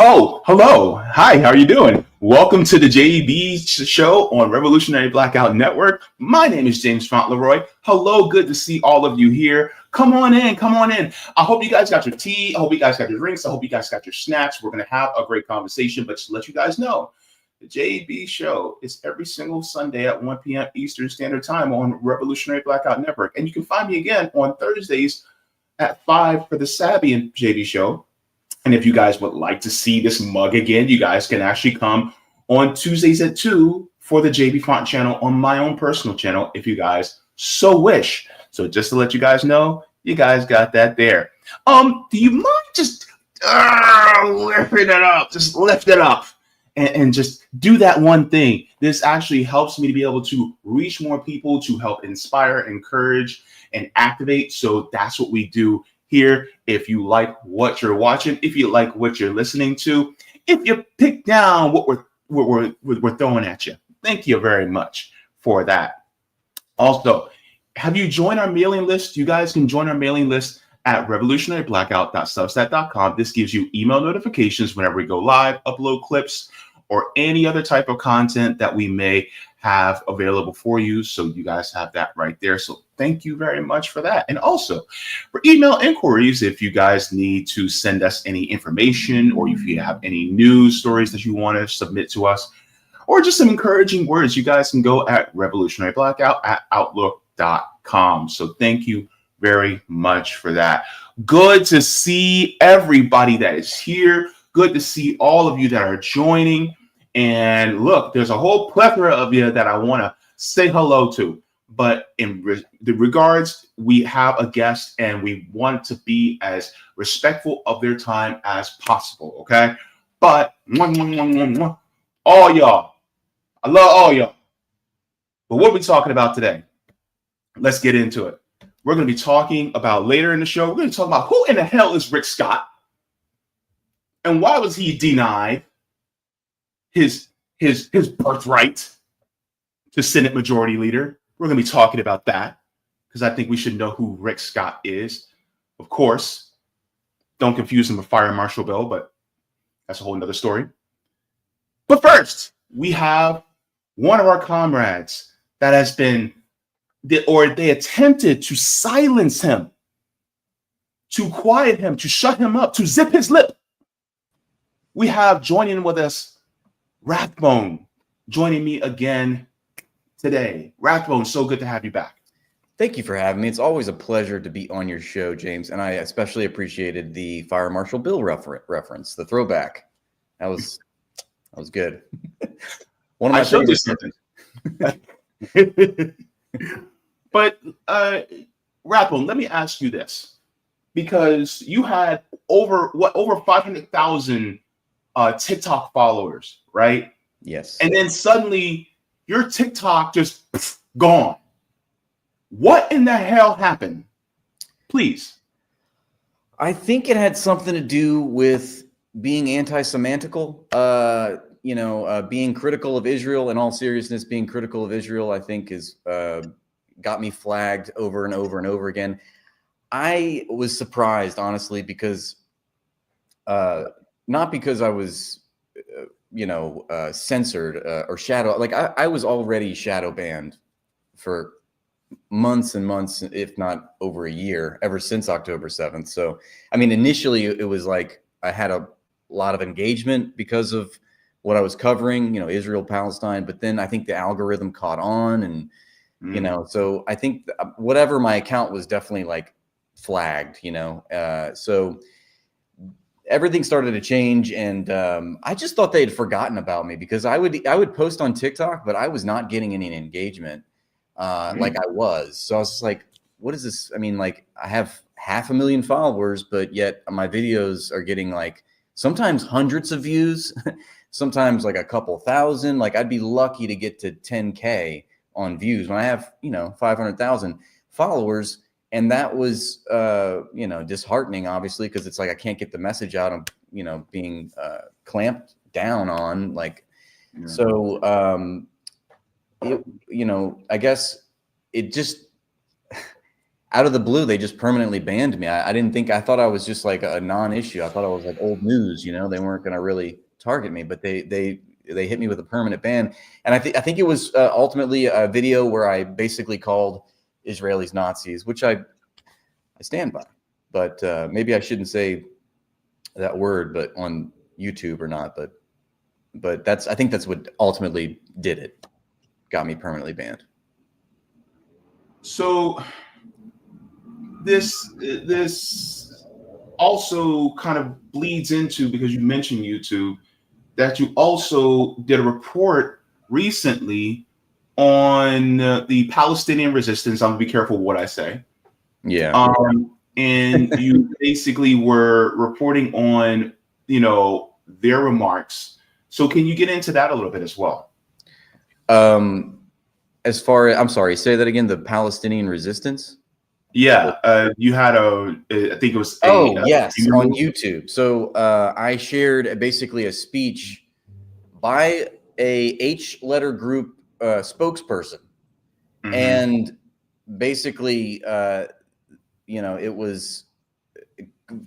Oh, hello. Hi, how are you doing? Welcome to the Jaybe show on Revolutionary Blackout Network. My name is James Fauntleroy. Hello, good to see all of you here. Come on in, come on in. I hope you guys got your tea. I hope you guys got your drinks. I hope you guys got your snacks. We're going to have a great conversation, but just to let you guys know, the JB show is every single Sunday at 1 p.m. Eastern Standard Time on Revolutionary Blackout Network. And you can find me again on Thursdays at 5 for the Savvy and JB show. And if you guys would like to see this mug again, you guys can actually come on Tuesdays at 2 for the JB Font channel on my own personal channel, if you guys so wish. So just to let you guys know, you guys got that there. Do you mind just lifting it up? Just lift it up and just do that one thing. This actually helps me to be able to reach more people, to help inspire, encourage, and activate. So that's what we do here. If you like what you're watching, if you like what you're listening to, if you pick down what we're throwing at you, thank you very much for that. Also, have you joined our mailing list? You guys can join our mailing list at revolutionaryblackout.substack.com. This gives you email notifications whenever we go live, upload clips, or any other type of content that we may have available for you. So you guys have that right there. So thank you very much for that. And also for email inquiries, if you guys need to send us any information, or if you have any news stories that you want to submit to us, or just some encouraging words, you guys can go at revolutionaryblackout@outlook.com. So thank you very much for that. Good to see everybody that is here. Good to see all of you that are joining. And look, there's a whole plethora of you that I want to say hello to. But in the regards, we have a guest and we want to be as respectful of their time as possible, okay? But all y'all, I love all y'all. But what are we talking about today? Let's get into it. We're going to be talking about later in the show. We're going to talk about who in the hell is Rick Scott and why was he denied his birthright to Senate Majority Leader. We're going to be talking about that because I think we should know who Rick Scott is. Of course, don't confuse him with Fire Marshal Bill, but that's a whole nother story. But first, we have one of our comrades that has been, they attempted to silence him, to quiet him, to shut him up, to zip his lip. We have joining with us Rathbone, joining me again today. Rathbone, so good to have you back. Thank you for having me. It's always a pleasure to be on your show, James. And I especially appreciated the Fire Marshal Bill reference, the throwback. That was good. One of my favorite something. But Rathbone, let me ask you this, because you had over 500,000 TikTok followers, right? Yes. And then suddenly your TikTok just gone. What in the hell happened? Please. I think it had something to do with being anti-semantical, being critical of Israel. In all seriousness, being critical of Israel, I think is got me flagged over and over and over again. I was surprised, honestly, because not because I was, censored or shadow. Like I was already shadow banned for months and months, if not over a year, ever since October 7th. So, I mean, initially it was like I had a lot of engagement because of what I was covering, Israel, Palestine. But then I think the algorithm caught on and, so I think whatever my account was definitely like flagged, so everything started to change, and I just thought they had forgotten about me because I would post on TikTok, but I was not getting any engagement like I was. So I was just like, what is this? I mean, like I have 500,000 followers, but yet my videos are getting like sometimes hundreds of views, sometimes like a couple thousand. Like I'd be lucky to get to 10K on views when I have, 500,000 followers. And that was, disheartening, obviously, because it's like I can't get the message out. I'm, being clamped down on. Like, so, I guess it just out of the blue, they just permanently banned me. I thought I was just like a non-issue. I thought I was like old news, you know, they weren't going to really target me, but they hit me with a permanent ban. And I think it was ultimately a video where I basically called Israelis Nazis, which I stand by, but maybe I shouldn't say that word, but on YouTube or not, but I think that's what ultimately did it. Got me permanently banned. So this also kind of bleeds into, because you mentioned YouTube, that you also did a report recently on the Palestinian resistance. I'm gonna be careful what I say. Yeah. And you basically were reporting on, you know, their remarks. So can you get into that a little bit as well? As far as, I'm sorry, say that again, the Palestinian resistance? Yeah, you had I think it was yes, on YouTube. So I shared basically a speech by a H-letter group spokesperson. Mm-hmm. And basically, you know, it was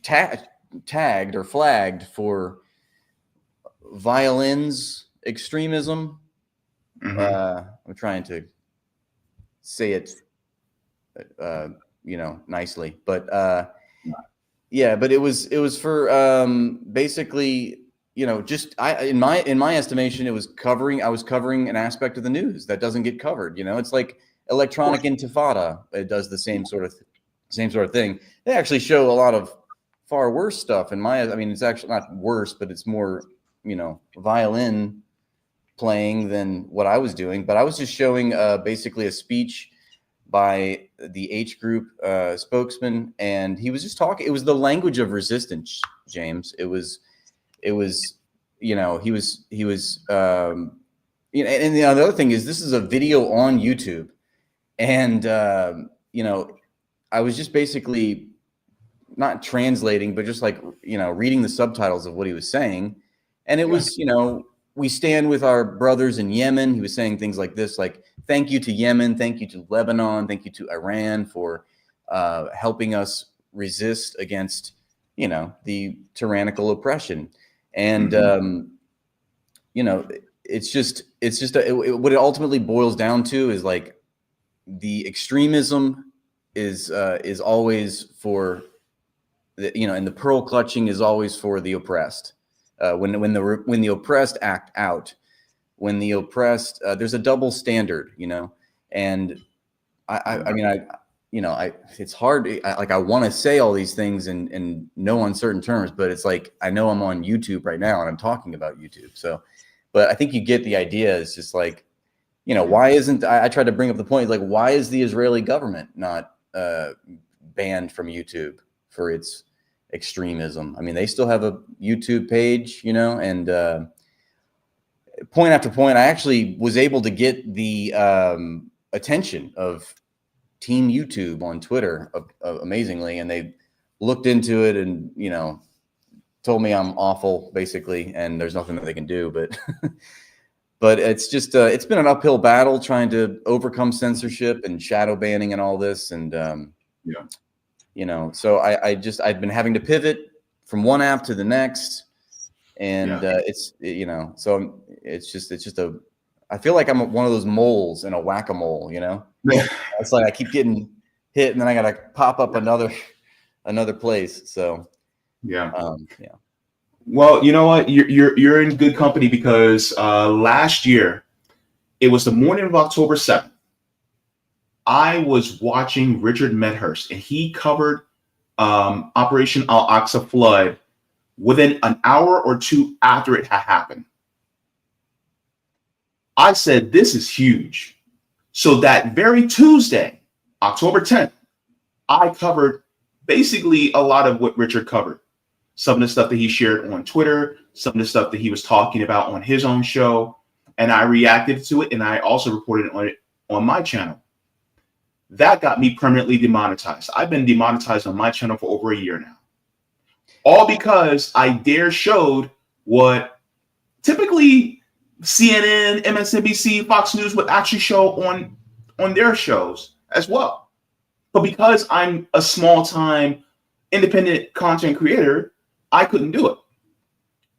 tagged or flagged for violins extremism. Mm-hmm. I'm trying to say it, you know, nicely, but yeah, but it was for basically, you know, just in my estimation, I was covering an aspect of the news that doesn't get covered. You know, it's like electronic intifada. It does the same sort of thing. They actually show a lot of far worse stuff. I mean, it's actually not worse, but it's more, you know, violin playing than what I was doing. But I was just showing basically a speech by the H group spokesman, and he was just talking. It was the language of resistance, James. It was, you know, he was, you know, and the other thing is, this is a video on YouTube, and you know, I was just basically not translating, but just like, you know, reading the subtitles of what he was saying, and it was, you know, we stand with our brothers in Yemen. He was saying things like this, like, thank you to Yemen, thank you to Lebanon, thank you to Iran for helping us resist against, you know, the tyrannical oppression. And, you know, what it ultimately boils down to is like the extremism is always for the, you know, and the pearl clutching is always for the oppressed. When the oppressed act out, when the oppressed, there's a double standard, you know, and I mean, you know, it's hard. I want to say all these things in no uncertain terms, but it's like, I know I'm on YouTube right now and I'm talking about YouTube. So, but I think you get the idea. It's just like, you know, why isn't, I tried to bring up the point, like, why is the Israeli government not banned from YouTube for its extremism? I mean, they still have a YouTube page, you know, and point after point, I actually was able to get the attention of Team YouTube on Twitter, amazingly, and they looked into it and, you know, told me I'm awful, basically, and there's nothing that they can do. But but it's just it's been an uphill battle trying to overcome censorship and shadow banning and all this, and yeah, you know, so I've been having to pivot from one app to the next, and it's, you know, so it's just I feel like I'm one of those moles in a whack-a-mole, you know. It's like I keep getting hit, and then I gotta pop up another place. So yeah. Yeah. Well, you know what? You're in good company, because last year, it was the morning of October 7th. I was watching Richard Medhurst, and he covered Operation Al Aqsa flood within an hour or two after it had happened. I said, this is huge. So that very Tuesday, October 10th, I covered basically a lot of what Richard covered. Some of the stuff that he shared on Twitter, some of the stuff that he was talking about on his own show, and I reacted to it, and I also reported on it on my channel. That got me permanently demonetized. I've been demonetized on my channel for over a year now. All because I showed what typically CNN, MSNBC, Fox News would actually show on their shows as well. But because I'm a small time independent content creator, I couldn't do it.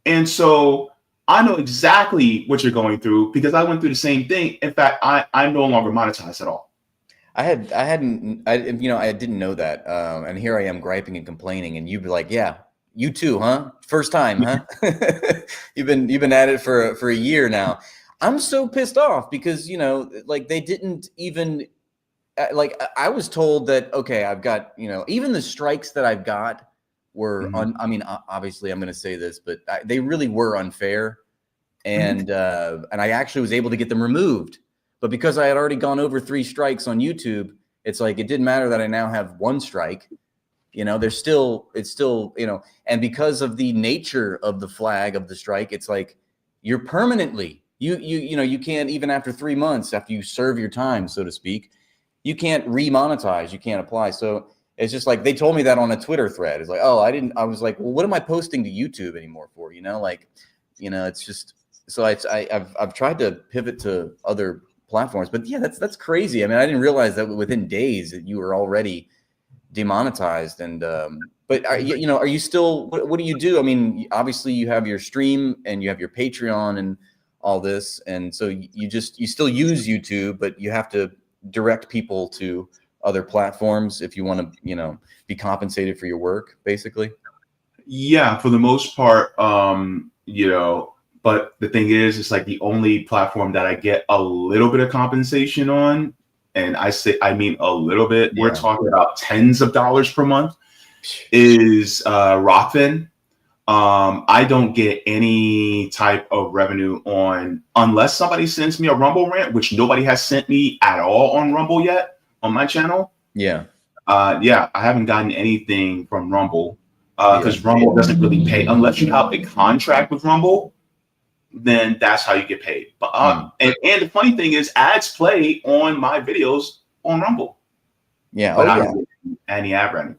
And so I know exactly what you're going through because I went through the same thing. In fact, I'm no longer monetized at all. I didn't know that. And here I am griping and complaining, and you'd be like, yeah, you too, huh? First time, huh? You've been at it for a year now. I'm so pissed off because, like they didn't even, like I was told that, okay, I've got, even the strikes that I've got were obviously I'm going to say this, but they really were unfair. And I actually was able to get them removed. But because I had already gone over 3 strikes on YouTube, it's like, it didn't matter that I now have 1 strike. It's still, and because of the nature of the flag of the strike, it's like you're permanently, you can't, even after 3 months, after you serve your time, so to speak, you can't remonetize, you can't apply. So it's just like, they told me that on a Twitter thread. It's like, I was like, well, what am I posting to YouTube anymore for? It's just, so I've tried to pivot to other platforms, but yeah, that's crazy. I mean, I didn't realize that within days that you were already demonetized. And but are you still, what do you do? I mean, obviously you have your stream and you have your Patreon and all this, and so you still use YouTube, but you have to direct people to other platforms if you want to be compensated for your work, basically. Yeah, for the most part, but the thing is, it's like the only platform that I get a little bit of compensation on, and I mean a little bit, we're talking about tens of dollars per month, is Rathbone. I don't get any type of revenue unless somebody sends me a Rumble rant, which nobody has sent me at all on Rumble yet on my channel. Yeah. I haven't gotten anything from Rumble because Rumble doesn't really pay unless you have a contract with Rumble. Then that's how you get paid. But and the funny thing is, ads play on my videos on Rumble. Yeah. But I don't get any ad revenue.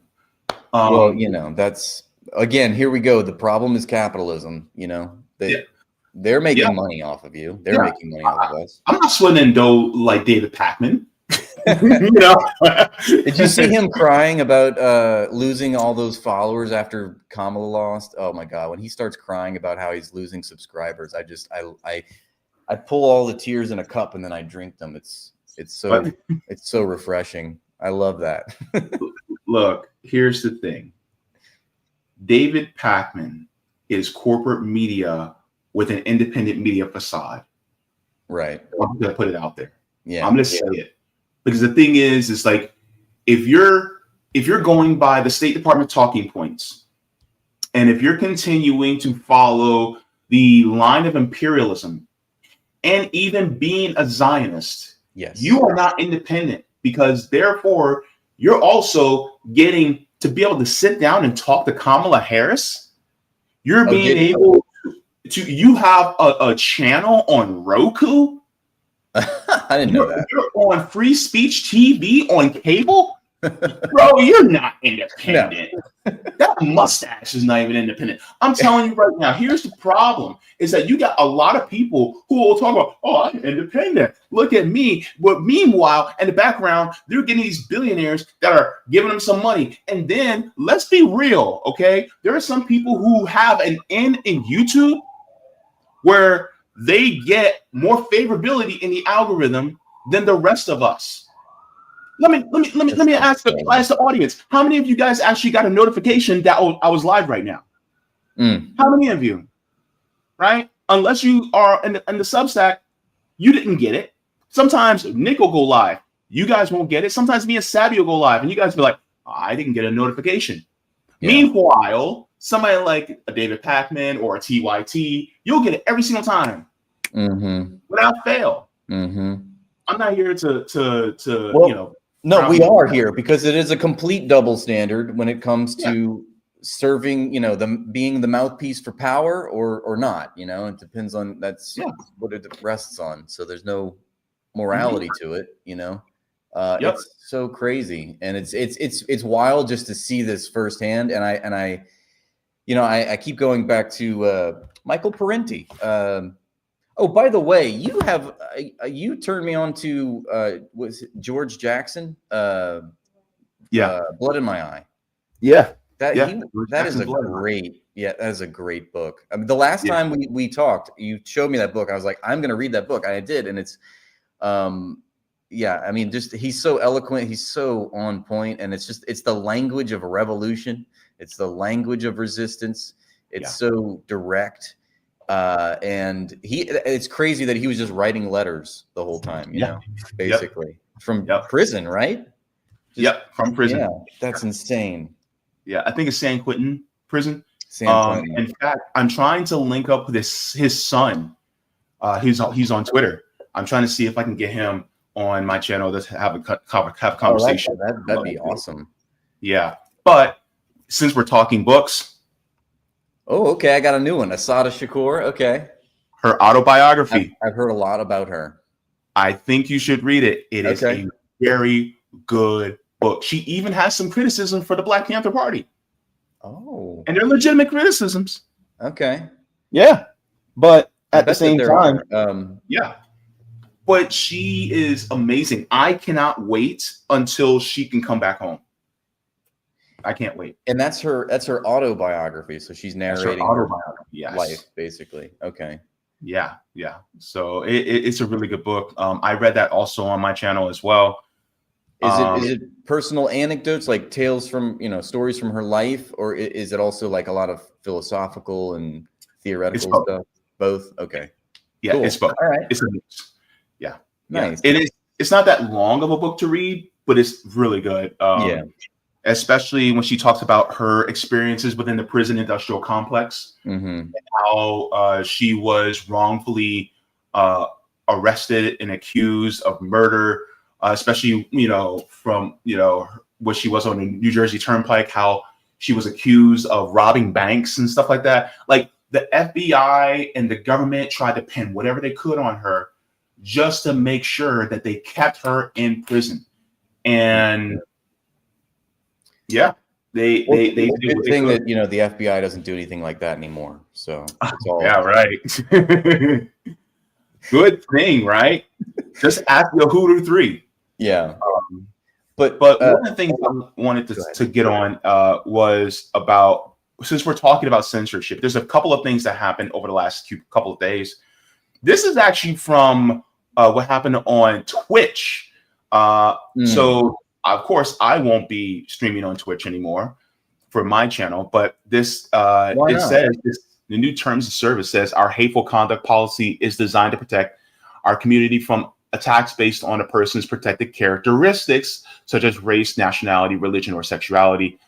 Well, that's, again, here we go. The problem is capitalism. They're making money off of you. They're making money off of us. I'm not sweating dough like David Pakman. Did you see him crying about losing all those followers after Kamala lost? Oh my God. When he starts crying about how he's losing subscribers, I pull all the tears in a cup and then I drink them. It's so refreshing. I love that. Look, here's the thing. David Pakman is corporate media with an independent media facade. Right. I'm going to put it out there. Yeah. I'm going to say it. Because the thing is, it's like, if you're going by the State Department talking points, and if you're continuing to follow the line of imperialism, and even being a Zionist, you are not independent, because therefore you're also getting to be able to sit down and talk to Kamala Harris. You're being able to, you have a channel on Roku. I didn't know that. You're on free speech TV on cable? Bro, you're not independent. No. That mustache is not even independent. I'm telling you right now, here's the problem, is that you got a lot of people who will talk about, oh, I'm independent. Look at me. But meanwhile, in the background, they're getting these billionaires that are giving them some money. And then let's be real, okay? There are some people who have an in YouTube where they get more favorability in the algorithm than the rest of us. Let me ask the audience. How many of you guys actually got a notification that I was live right now? How many of you? Right? Unless you are in the Substack, you didn't get it. Sometimes Nick will go live. You guys won't get it. Sometimes me and Sabby will go live, and you guys be like, oh, I didn't get a notification. Yeah. Meanwhile, somebody like a David Pakman or a TYT, you'll get it every single time, without fail. I'm not here to No, we are here because it is a complete double standard when it comes to serving, being the mouthpiece for power or not. It depends on what it rests on. So there's no morality to it. It's so crazy, and it's wild just to see this firsthand. And I keep going back to Michael Parenti. Oh, by the way, you turned me on to was it George Jackson? Yeah. Blood in My Eye. Yeah. That Yeah. that is a great book. I mean, the last time we talked, you showed me that book. I was like, I'm gonna read that book, and I did, and it's I mean, just he's so eloquent, he's so on point, and it's the language of a revolution, it's the language of resistance, it's so direct. And it's crazy that he was just writing letters the whole time, you know, basically from prison, right? From prison. Yeah, that's insane. Yeah, I think it's San Quentin prison. San Quentin. In fact, I'm trying to link up with his son. He's on Twitter. I'm trying to see if I can get him on my channel to have a conversation. That'd be awesome. Yeah, but since we're talking books. Oh, okay. I got a new one. Asada Shakur. Okay. Her autobiography. I've heard a lot about her. I think you should read it. It is a very good book. She even has some criticism for the Black Panther Party. Oh. And they're legitimate criticisms. Okay. Yeah. But at the same time, yeah. But she is amazing. I cannot wait until she can come back home. I can't wait. And that's her autobiography. So she's narrating her life, basically. Okay. Yeah. So it's a really good book. I read that also on my channel as well. Is it personal anecdotes, like tales from, stories from her life, or is it also like a lot of philosophical and theoretical stuff? Both. Okay. Yeah, cool. It's both. All right. It's a mix. Yeah. Nice. Yeah. It is. It's not that long of a book to read, but it's really good. Especially when she talks about her experiences within the prison industrial complex, and how she was wrongfully arrested and accused of murder, especially, from, what she was on the New Jersey Turnpike, how she was accused of robbing banks and stuff like that. Like the FBI and the government tried to pin whatever they could on her just to make sure that they kept her in prison. And they do good thing that the FBI doesn't do anything like that anymore. So it's all right. Good thing, right? Just ask your Hooter 3. Yeah. But one of the things I wanted to get on was about, since we're talking about censorship, there's a couple of things that happened over the last couple of days. This is actually from what happened on Twitch. So of course, I won't be streaming on Twitch anymore for my channel, but this says the new terms of service says our hateful conduct policy is designed to protect our community from attacks based on a person's protected characteristics, such as race, nationality, religion, or sexuality.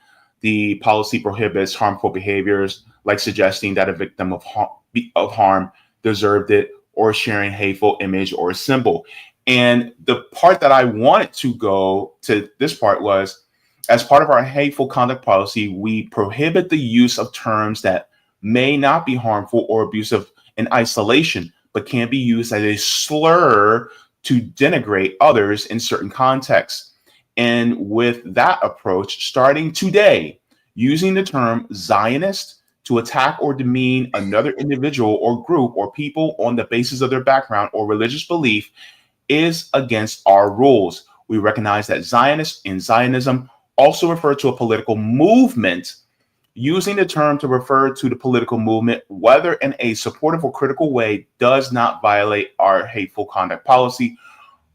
The policy prohibits harmful behaviors like suggesting that a victim of harm deserved it, or sharing hateful image or symbol. And the part that I wanted to go to this part was, as part of our hateful conduct policy, we prohibit the use of terms that may not be harmful or abusive in isolation, but can be used as a slur to denigrate others in certain contexts. And with that approach, starting today, using the term Zionist to attack or demean another individual or group or people on the basis of their background or religious belief is against our rules. We recognize that Zionists and Zionism also refer to a political movement. Using the term to refer to the political movement, whether in a supportive or critical way, does not violate our hateful conduct policy.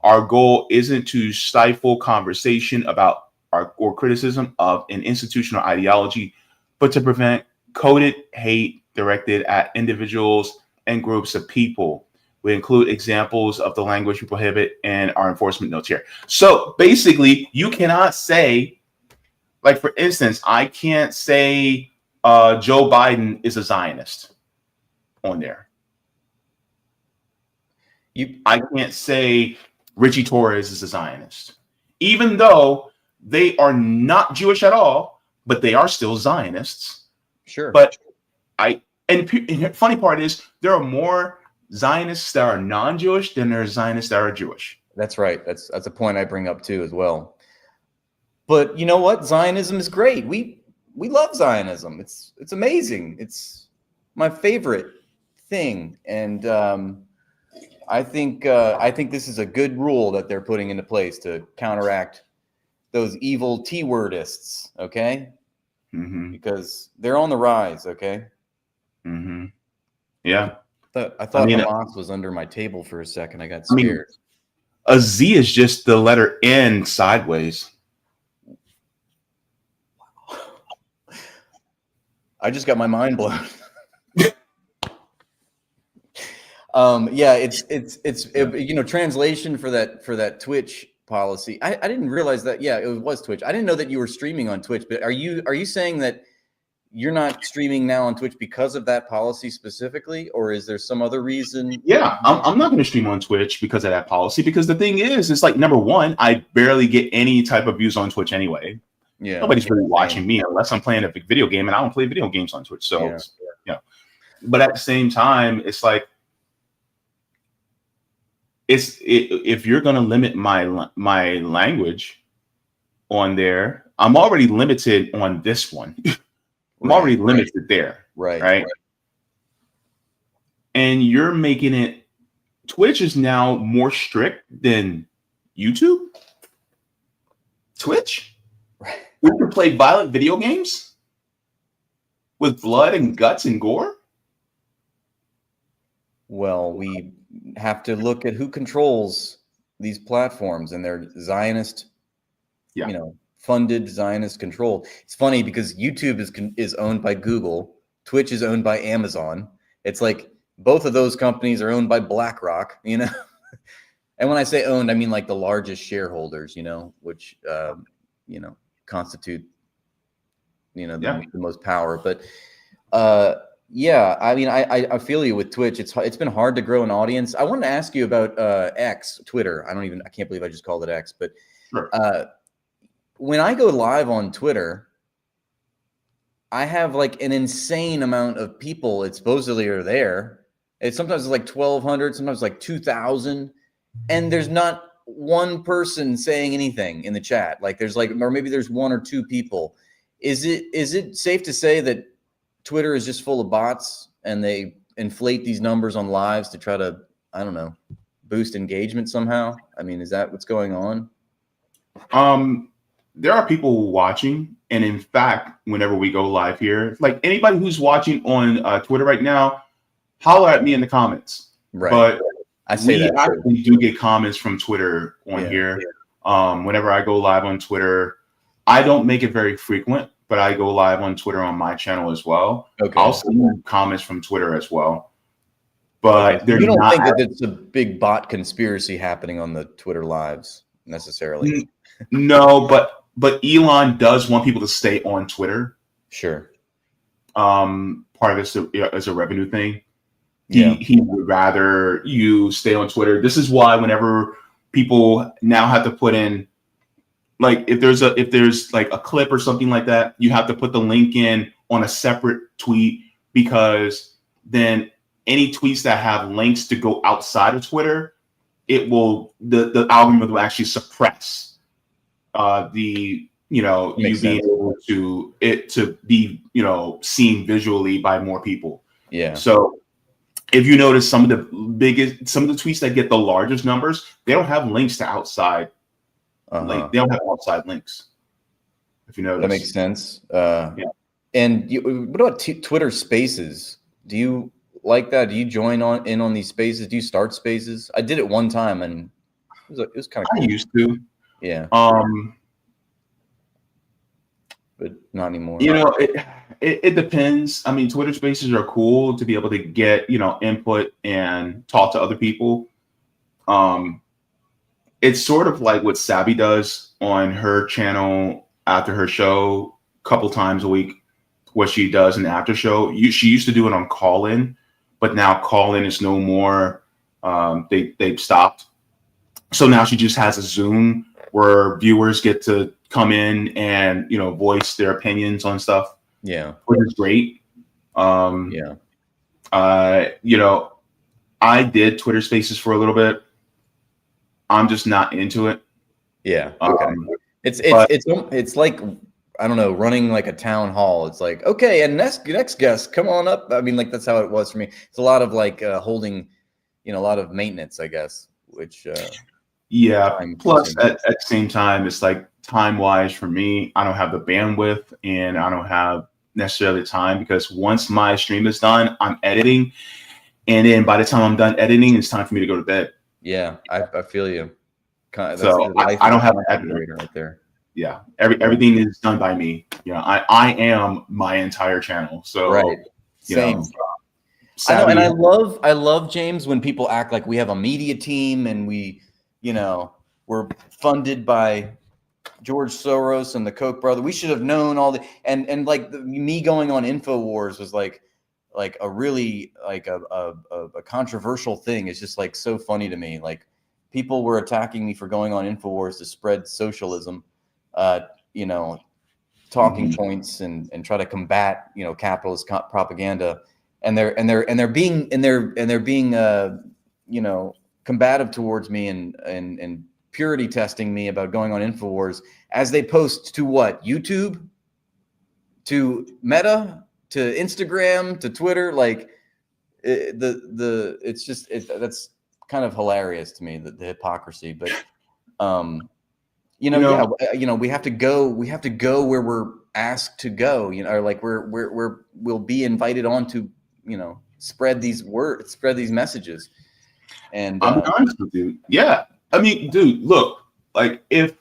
Our goal isn't to stifle conversation about or criticism of an institutional ideology, but to prevent coded hate directed at individuals and groups of people. We include examples of the language we prohibit in our enforcement notes here. So basically, you cannot say, like, for instance, I can't say Joe Biden is a Zionist on there. I can't say Richie Torres is a Zionist, even though they are not Jewish at all, but they are still Zionists. Sure. But and the funny part is there are more Zionists that are non-Jewish than there are Zionists that are Jewish. That's right. That's a point I bring up too as well. But you know what? Zionism is great. We love Zionism. It's amazing. It's my favorite thing. And I think this is a good rule that they're putting into place to counteract those evil T-wordists, okay? Mm-hmm. Because they're on the rise, okay? Mm-hmm. Yeah. I thought Hamas was under my table for a second. I got scared. A Z is just the letter N sideways. I just got my mind blown. Yeah, it's translation for that Twitch policy. I didn't realize that. Yeah, it was Twitch. I didn't know that you were streaming on Twitch. But are you saying that you're not streaming now on Twitch because of that policy specifically, or is there some other reason? Yeah, I'm not going to stream on Twitch because of that policy. Because the thing is, it's like, number one, I barely get any type of views on Twitch anyway. Yeah, nobody's really watching me unless I'm playing a big video game, and I don't play video games on Twitch. So, but at the same time, it's like, if you're going to limit my language on there, I'm already limited on this one. I'm already limited there. Right. And you're making it, Twitch is now more strict than YouTube. Twitch? Right. We can play violent video games with blood and guts and gore. Well, we have to look at who controls these platforms and their Zionist, funded Zionist control. It's funny because YouTube is owned by Google. Twitch is owned by Amazon. It's like both of those companies are owned by BlackRock, And when I say owned, I mean like the largest shareholders, which, constitute, the most power. But, I mean, I feel you with Twitch. It's been hard to grow an audience. I wanted to ask you about X, Twitter. I can't believe I just called it X, but sure. When I go live on Twitter, I have like an insane amount of people that supposedly are there. Sometimes it's like 1,200, sometimes like 2,000, and there's not one person saying anything in the chat. Like or maybe there's one or two people. Is it safe to say that Twitter is just full of bots and they inflate these numbers on lives to try to, I don't know, boost engagement somehow? I mean, is that what's going on? There are people watching, and in fact, whenever we go live here, like anybody who's watching on Twitter right now, holler at me in the comments. Right. But I say we actually do get comments from Twitter on here. Yeah. Whenever I go live on Twitter, I don't make it very frequent, but I go live on Twitter on my channel as well. Okay. I'll see comments from Twitter as well. But you don't think that it's a big bot conspiracy happening on the Twitter lives necessarily? No, but Elon does want people to stay on Twitter. Sure. Part of it is a revenue thing. He would rather you stay on Twitter. This is why whenever people now have to put in, like if there's like a clip or something like that, you have to put the link in on a separate tweet, because then any tweets that have links to go outside of Twitter, it will the algorithm will actually suppress you being able to be seen visually by more people. Yeah. So if you notice some of the tweets that get the largest numbers, they don't have links to outside. They don't have outside links. If you notice, that makes sense. And what about Twitter Spaces? Do you like that? Do you join in on these spaces? Do you start spaces? I did it one time, and it was kind of cool. I used to. Yeah. But not anymore. It depends. I mean, Twitter Spaces are cool to be able to get input and talk to other people. It's sort of like what Sabby does on her channel after her show, a couple times a week. What she does in the after show. She used to do it on Call-In, but now Call-In is no more. They've stopped. So now she just has a Zoom where viewers get to come in and voice their opinions on stuff. Yeah, which is great. I did Twitter Spaces for a little bit. I'm just not into it. Yeah. Okay. It's like, I don't know, running like a town hall. It's like, okay, and next guest, come on up. I mean, like that's how it was for me. It's a lot of like holding, a lot of maintenance, I guess. Which plus at the same time, it's like time wise for me, I don't have the bandwidth and I don't have necessarily the time, because once my stream is done, I'm editing. And then by the time I'm done editing, it's time for me to go to bed. Yeah, I feel you. That's So the life I of don't a have an content editor. creator right there. Yeah. Everything is done by me. You know, I am my entire channel. So, Right. Same. You know, I know, and sadly, I love James when people act like we have a media team and we're funded by George Soros and the Koch brother. We should have known all the and like me going on Infowars was like a really like a controversial thing. It's just like so funny to me. Like people were attacking me for going on Infowars to spread socialism, talking points and try to combat capitalist propaganda, and they're being combative towards me and purity testing me about going on Infowars as they post to what? YouTube, to Meta, to Instagram, to Twitter. Like that's kind of hilarious to me, the hypocrisy. But we have to go where we're asked to go, or like we'll be invited on to spread these words, spread these messages. And I'm honest with you. Yeah. I mean, dude, look, like if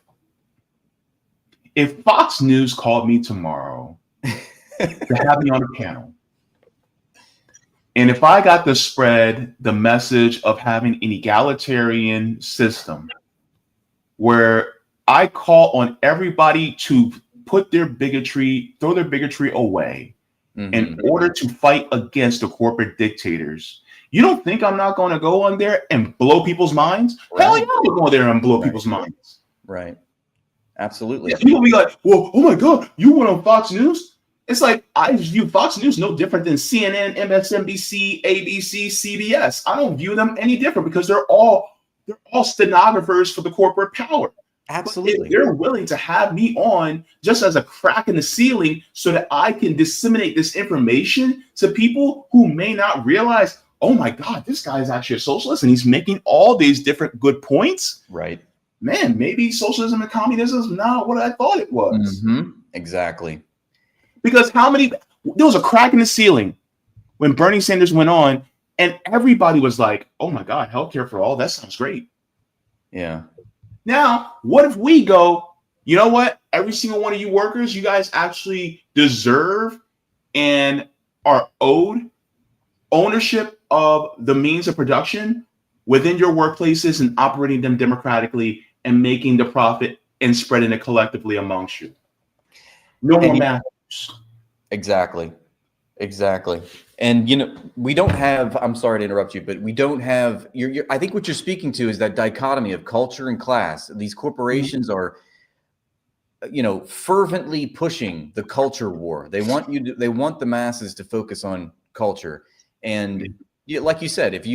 Fox News called me tomorrow to have me on a panel, and if I got to spread the message of having an egalitarian system where I call on everybody to throw their bigotry away in order to fight against the corporate dictators, you don't think I'm not going to go on there and blow people's minds? Right. Hell yeah, I'll go there and blow people's minds. Right. Absolutely. Yeah, people be like, well, oh my God, you went on Fox News? It's like, I view Fox News no different than CNN, MSNBC, ABC, CBS. I don't view them any different because they're all stenographers for the corporate power. Absolutely. But if they're willing to have me on just as a crack in the ceiling so that I can disseminate this information to people who may not realize, oh my God, this guy is actually a socialist and he's making all these different good points. Right. Man, maybe socialism and communism is not what I thought it was. Exactly. Because there was a crack in the ceiling when Bernie Sanders went on and everybody was like, oh my God, healthcare for all, that sounds great. Yeah. Now, what if we go, you know what? Every single one of you workers, you guys actually deserve and are owed ownership of the means of production within your workplaces and operating them democratically and making the profit and spreading it collectively amongst you. No more math. Exactly. And we don't have, I'm sorry to interrupt you, but we don't have I think what you're speaking to is that dichotomy of culture and class. These corporations are fervently pushing the culture war. They want the masses to focus on culture. And like you said, if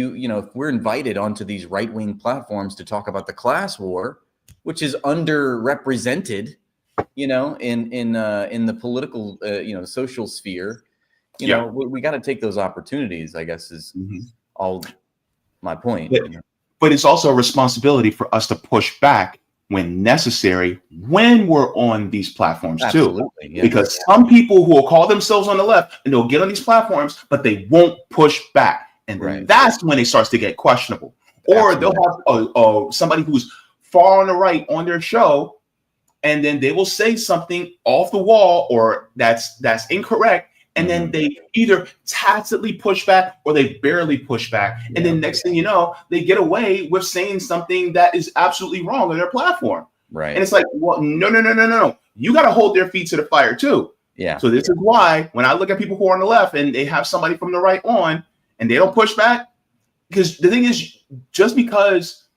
we're invited onto these right-wing platforms to talk about the class war, which is underrepresented, in the political, social sphere, we got to take those opportunities, I guess, is all my point. But it's also a responsibility for us to push back when necessary when we're on these platforms too. Yeah. Because some people who will call themselves on the left and they'll get on these platforms, but they won't push back. And that's when it starts to get questionable. Or they'll have somebody who's far on the right on their show, and then they will say something off the wall or that's incorrect. And then they either tacitly push back or they barely push back. And then next thing you know, they get away with saying something that is absolutely wrong on their platform. Right. And it's like, well, no. You got to hold their feet to the fire too. Yeah. So this is why when I look at people who are on the left and they have somebody from the right on and they don't push back, because the thing is, just because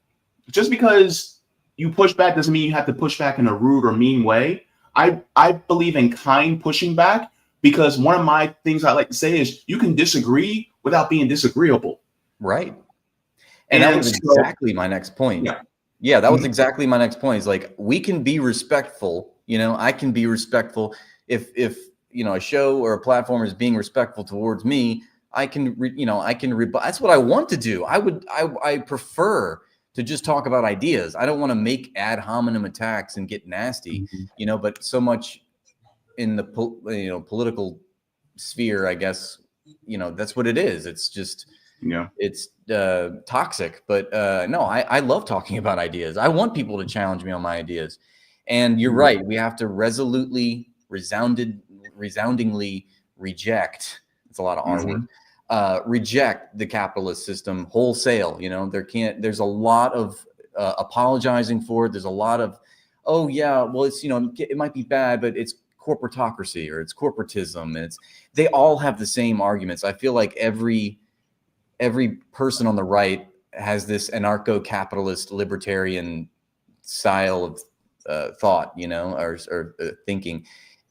you push back doesn't mean you have to push back in a rude or mean way. I believe in kind pushing back. Because one of my things I like to say is you can disagree without being disagreeable. Right. And that was exactly my next point. Yeah, that was exactly my next point. Is like, we can be respectful. I can be respectful if a show or a platform is being respectful towards me. I can rebut. That's what I want to do. I prefer to just talk about ideas. I don't want to make ad hominem attacks and get nasty, you know, but so much in the political sphere, I guess, you know, that's what it is. It's just, it's toxic. But no, I love talking about ideas. I want people to challenge me on my ideas. And you're right. We have to resolutely, resoundingly reject. It's a lot of R word. Reject the capitalist system wholesale. You know, there's a lot of apologizing for it. There's a lot of, oh yeah, well, it's, you know, it might be bad, but it's corporatocracy or it's corporatism. And they all have the same arguments. I feel like every person on the right has this anarcho-capitalist libertarian style of thought, you know, or thinking.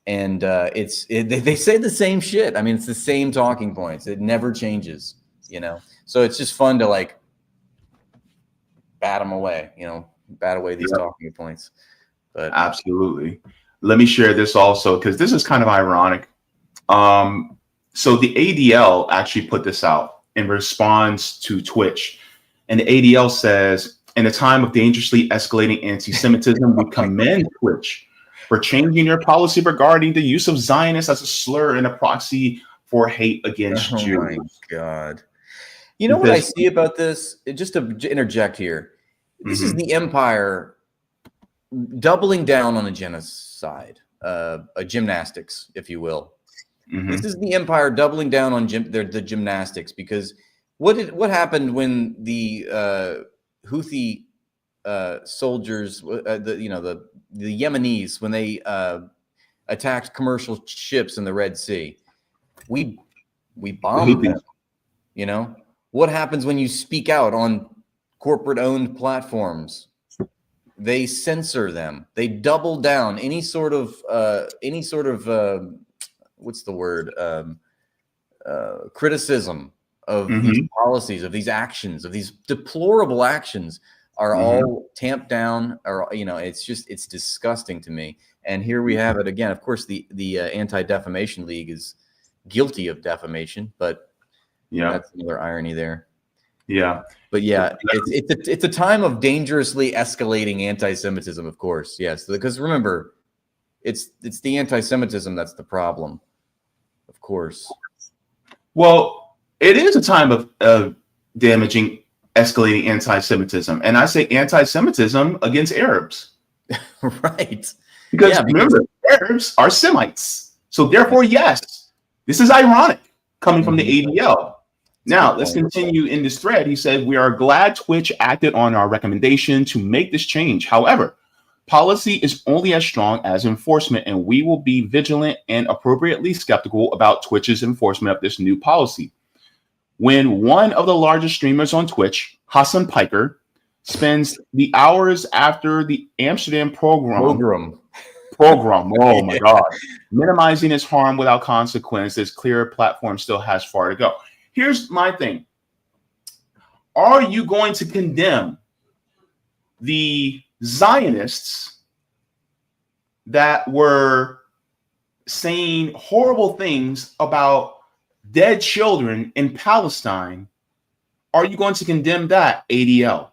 And they say the same shit. I mean, it's the same talking points. It never changes, you know? So it's just fun to like bat them away, you know, bat away these talking points. But absolutely. Let me share this also, because this is kind of ironic. So the ADL actually put this out in response to Twitch. And the ADL says, in a time of dangerously escalating anti-Semitism, we commend Twitch for changing their policy regarding the use of Zionists as a slur and a proxy for hate against Jews. Oh my God. You know what I see about this? Just to interject here. This is the empire doubling down on a genocide, a gymnastics, if you will. This is the empire doubling down on the gymnastics, because what happened when the Houthi soldiers, the Yemenis, when they attacked commercial ships in the Red Sea? We bombed them. You know, what happens when you speak out on corporate-owned platforms? They censor them. They double down. Any sort of what's the word? Criticism of these policies, of these actions, of these deplorable actions are all tamped down. Or, you know, it's disgusting to me. And here we have it again. Of course, the Anti-Defamation League is guilty of defamation, but that's another irony there. Yeah. But yeah, it's a time of dangerously escalating anti-Semitism, of course. Yes, because remember, it's the anti-Semitism that's the problem, of course. Well, it is a time of damaging, escalating anti-Semitism, and I say anti-Semitism against Arabs, right? Because remember, Arabs are Semites, so therefore, yes, this is ironic coming from the ADL. Now, let's continue in this thread. He said, we are glad Twitch acted on our recommendation to make this change. However, policy is only as strong as enforcement, and we will be vigilant and appropriately skeptical about Twitch's enforcement of this new policy. When one of the largest streamers on Twitch, Hassan Piker, spends the hours after the Amsterdam program, oh my God, minimizing its harm without consequence, it's clear platform still has far to go. Here's my thing. Are you going to condemn the Zionists that were saying horrible things about dead children in Palestine? Are you going to condemn that, ADL?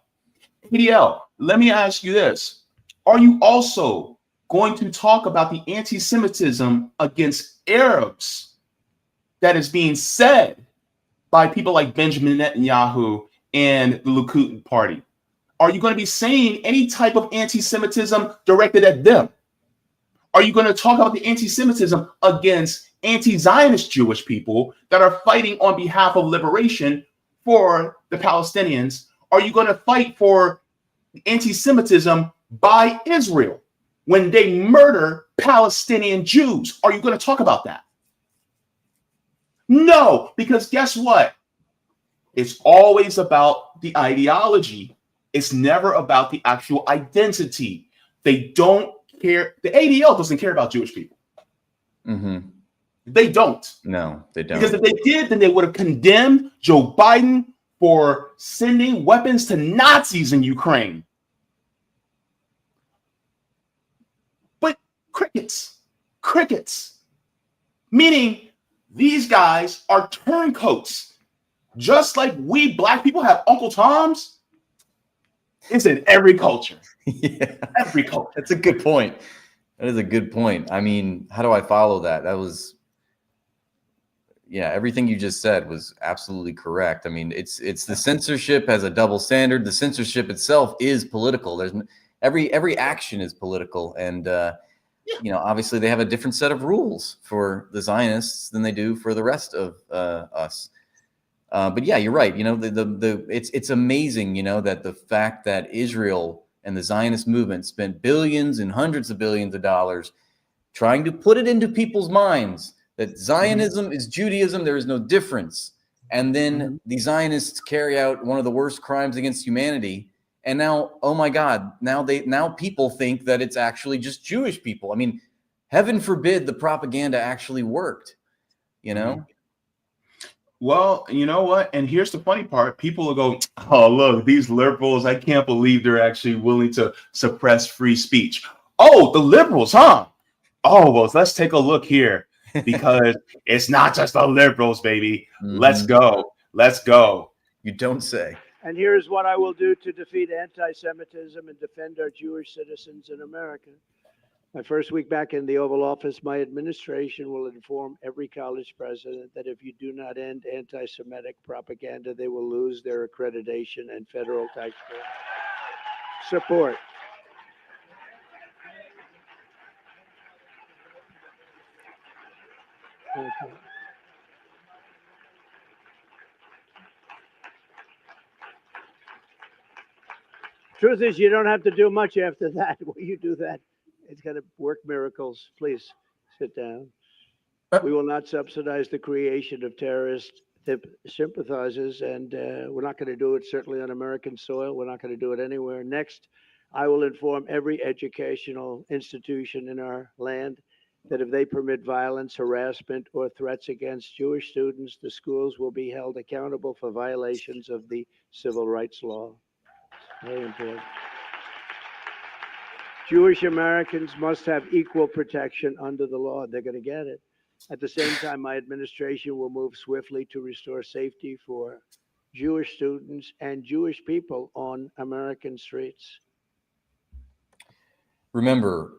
ADL, let me ask you this. Are you also going to talk about the anti-Semitism against Arabs that is being said by people like Benjamin Netanyahu and the Likud party? Are you going to be saying any type of anti-Semitism directed at them? Are you going to talk about the anti-Semitism against anti-Zionist Jewish people that are fighting on behalf of liberation for the Palestinians? Are you going to fight for anti-Semitism by Israel when they murder Palestinian Jews? Are you going to talk about that? No, because guess what? It's always about the ideology. It's never about the actual identity. They don't care. The ADL doesn't care about Jewish people. They don't. No, they don't. Because if they did, then they would have condemned Joe Biden for sending weapons to Nazis in Ukraine. But crickets. Meaning these guys are turncoats. Just like we black people have Uncle Toms, It's in every culture. Yeah, Every culture. that's a good point. That is a good point. I mean, how do I follow that? That was, yeah, everything you just said was absolutely correct. I mean, it's the censorship has a double standard. The censorship itself is political. There's every action is political, and obviously they have a different set of rules for the Zionists than they do for the rest of us. But yeah, you're right. It's amazing, that the fact that Israel and the Zionist movement spent billions and hundreds of billions of dollars trying to put it into people's minds that Zionism is Judaism, there is no difference. And then the Zionists carry out one of the worst crimes against humanity. And now, oh my God, now people think that it's actually just Jewish people. I mean, heaven forbid the propaganda actually worked, Well, you know what? And here's the funny part. People will go, oh, look, these liberals, I can't believe they're actually willing to suppress free speech. Oh, the liberals, huh? Oh, well, let's take a look here because it's not just the liberals, baby. Let's go. Let's go. You don't say. And here's what I will do to defeat anti-Semitism and defend our Jewish citizens in America. My first week back in the Oval Office, my administration will inform every college president that if you do not end anti-Semitic propaganda, they will lose their accreditation and federal taxpayer support. Okay. Truth is, you don't have to do much after that. When you do that, it's going to work miracles. Please sit down. We will not subsidize the creation of terrorist sympathizers, and we're not going to do it certainly on American soil. We're not going to do it anywhere. Next, I will inform every educational institution in our land that if they permit violence, harassment, or threats against Jewish students, the schools will be held accountable for violations of the civil rights law. Very important. Jewish Americans must have equal protection under the law. They're going to get it. At the same time, my administration will move swiftly to restore safety for Jewish students and Jewish people on American streets. Remember,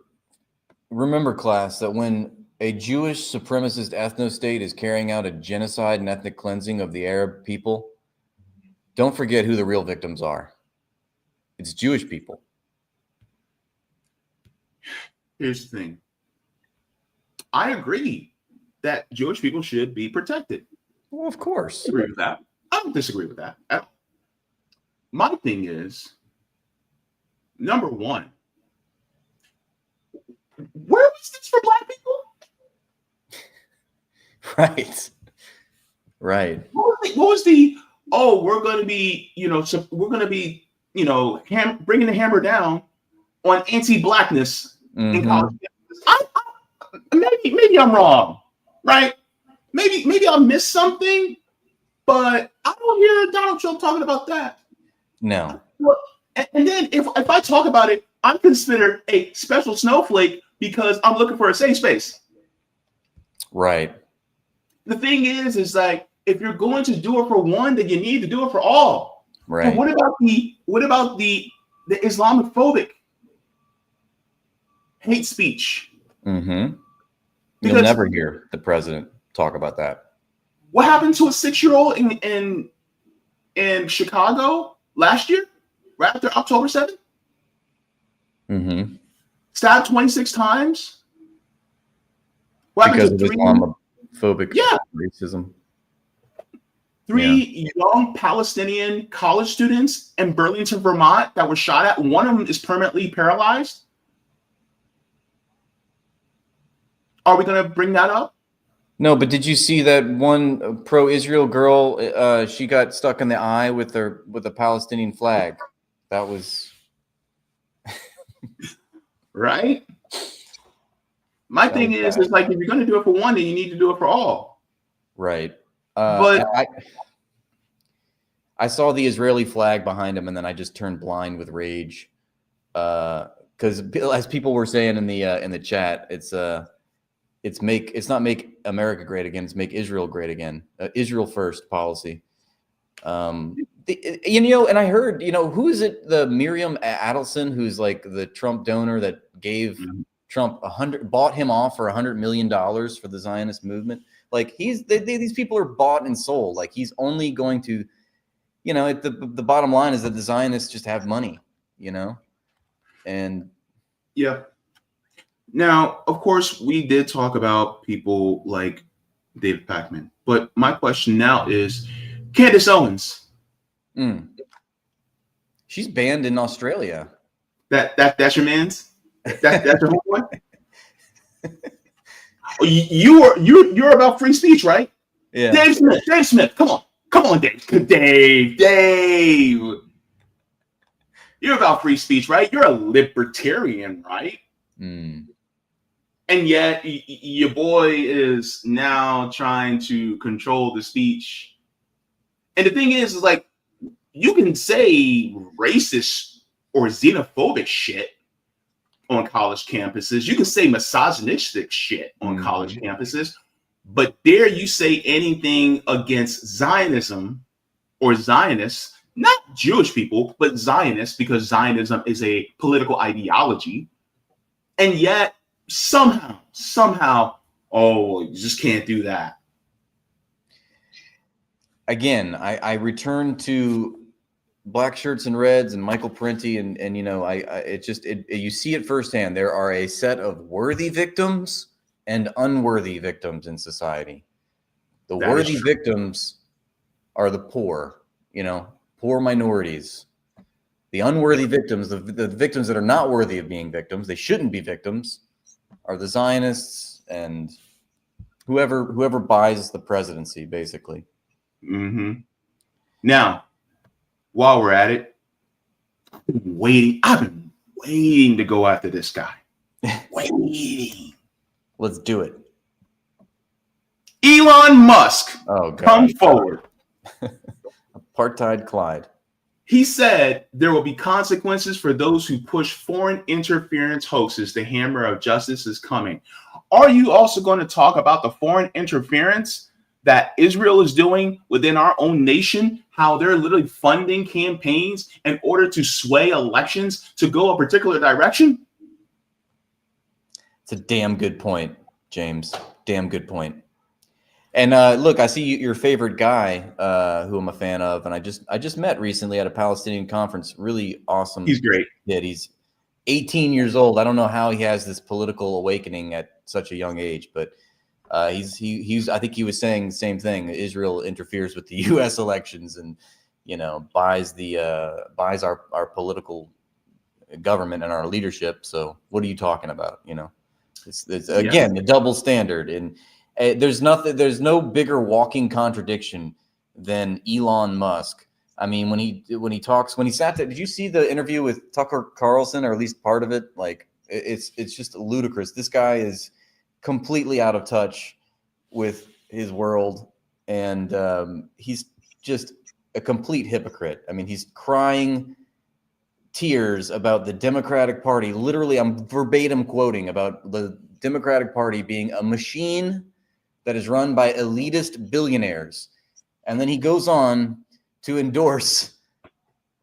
class, that when a Jewish supremacist ethno-state is carrying out a genocide and ethnic cleansing of the Arab people, don't forget who the real victims are. It's Jewish people. Here's the thing. I agree that Jewish people should be protected. Well, of course. I agree with that. I don't disagree with that at all. My thing is, number one, where was this for Black people? Right. Right. What was the oh, we're going to be, bringing the hammer down on anti-Blackness in college. Maybe I'm wrong, right? Maybe I missed something, but I don't hear Donald Trump talking about that. No. Well, and then if I talk about it, I'm considered a special snowflake because I'm looking for a safe space. Right. The thing is like, if you're going to do it for one, then you need to do it for all. Right. But what about the Islamophobic hate speech? Mm-hmm. You'll never hear the president talk about that. What happened to a 6-year-old in Chicago last year, right after October 7th? Mm-hmm. Stabbed 26 times. What because of Islamophobic racism. Three young Palestinian college students in Burlington, Vermont that were shot at. One of them is permanently paralyzed. Are we going to bring that up? No, but did you see that one pro-Israel girl? She got stuck in the eye with a Palestinian flag. That was right. My thing is like, if you're going to do it for one, then you need to do it for all. Right. But I saw the Israeli flag behind him, and then I just turned blind with rage. Because as people were saying in the chat, it's not make America great again, it's make Israel great again. Israel first policy. And I heard, who is it? The Miriam Adelson, who's like the Trump donor that gave Trump bought him off for $100 million for the Zionist movement. Like these people are bought and sold. Like he's only going to, the bottom line is that the Zionists just have money, and yeah. Now, of course, we did talk about people like David Pakman, but my question now is Candace Owens. She's banned in Australia. That's your man's. That's your homeboy. You're about free speech, right? Yeah. Dave Smith. Come on, Dave. You're about free speech, right? You're a libertarian, right? And yet your boy is now trying to control the speech. And the thing is like, you can say racist or xenophobic shit on college campuses. You can say misogynistic shit on college campuses, but dare you say anything against Zionism or Zionists, not Jewish people, but Zionists, because Zionism is a political ideology. And yet somehow, oh, you just can't do that. Again, I return to Black Shirts and Reds and Michael Parenti, and you see it firsthand. There are a set of worthy victims and unworthy victims in society. The worthy victims are the poor, poor minorities. The unworthy victims, the victims that are not worthy of being victims, they shouldn't be victims, are the Zionists and whoever buys the presidency, basically. Now, while we're at it, I've been waiting to go after this guy. Waiting. Let's do it. Elon Musk, come forward. Apartheid Clyde. He said there will be consequences for those who push foreign interference hoaxes. The hammer of justice is coming. Are you also going to talk about the foreign interference that Israel is doing within our own nation, how they're literally funding campaigns in order to sway elections to go a particular direction? It's a damn good point, James. Damn good point. And look, I see your favorite guy, who I'm a fan of, and I just met recently at a Palestinian conference. Really awesome. He's great. Kid. He's 18 years old. I don't know how he has this political awakening at such a young age, but he's I think he was saying the same thing. Israel interferes with the U.S. elections and buys our political government and our leadership. So what are you talking about? It's again the double standard, and there's no bigger walking contradiction than Elon Musk. I mean, when he sat there, did you see the interview with Tucker Carlson, or at least part of it? Like it's just ludicrous. This guy is completely out of touch with his world, and he's just a complete hypocrite. I mean, he's crying tears about the Democratic Party. Literally, I'm verbatim quoting about the Democratic Party being a machine that is run by elitist billionaires. And then he goes on to endorse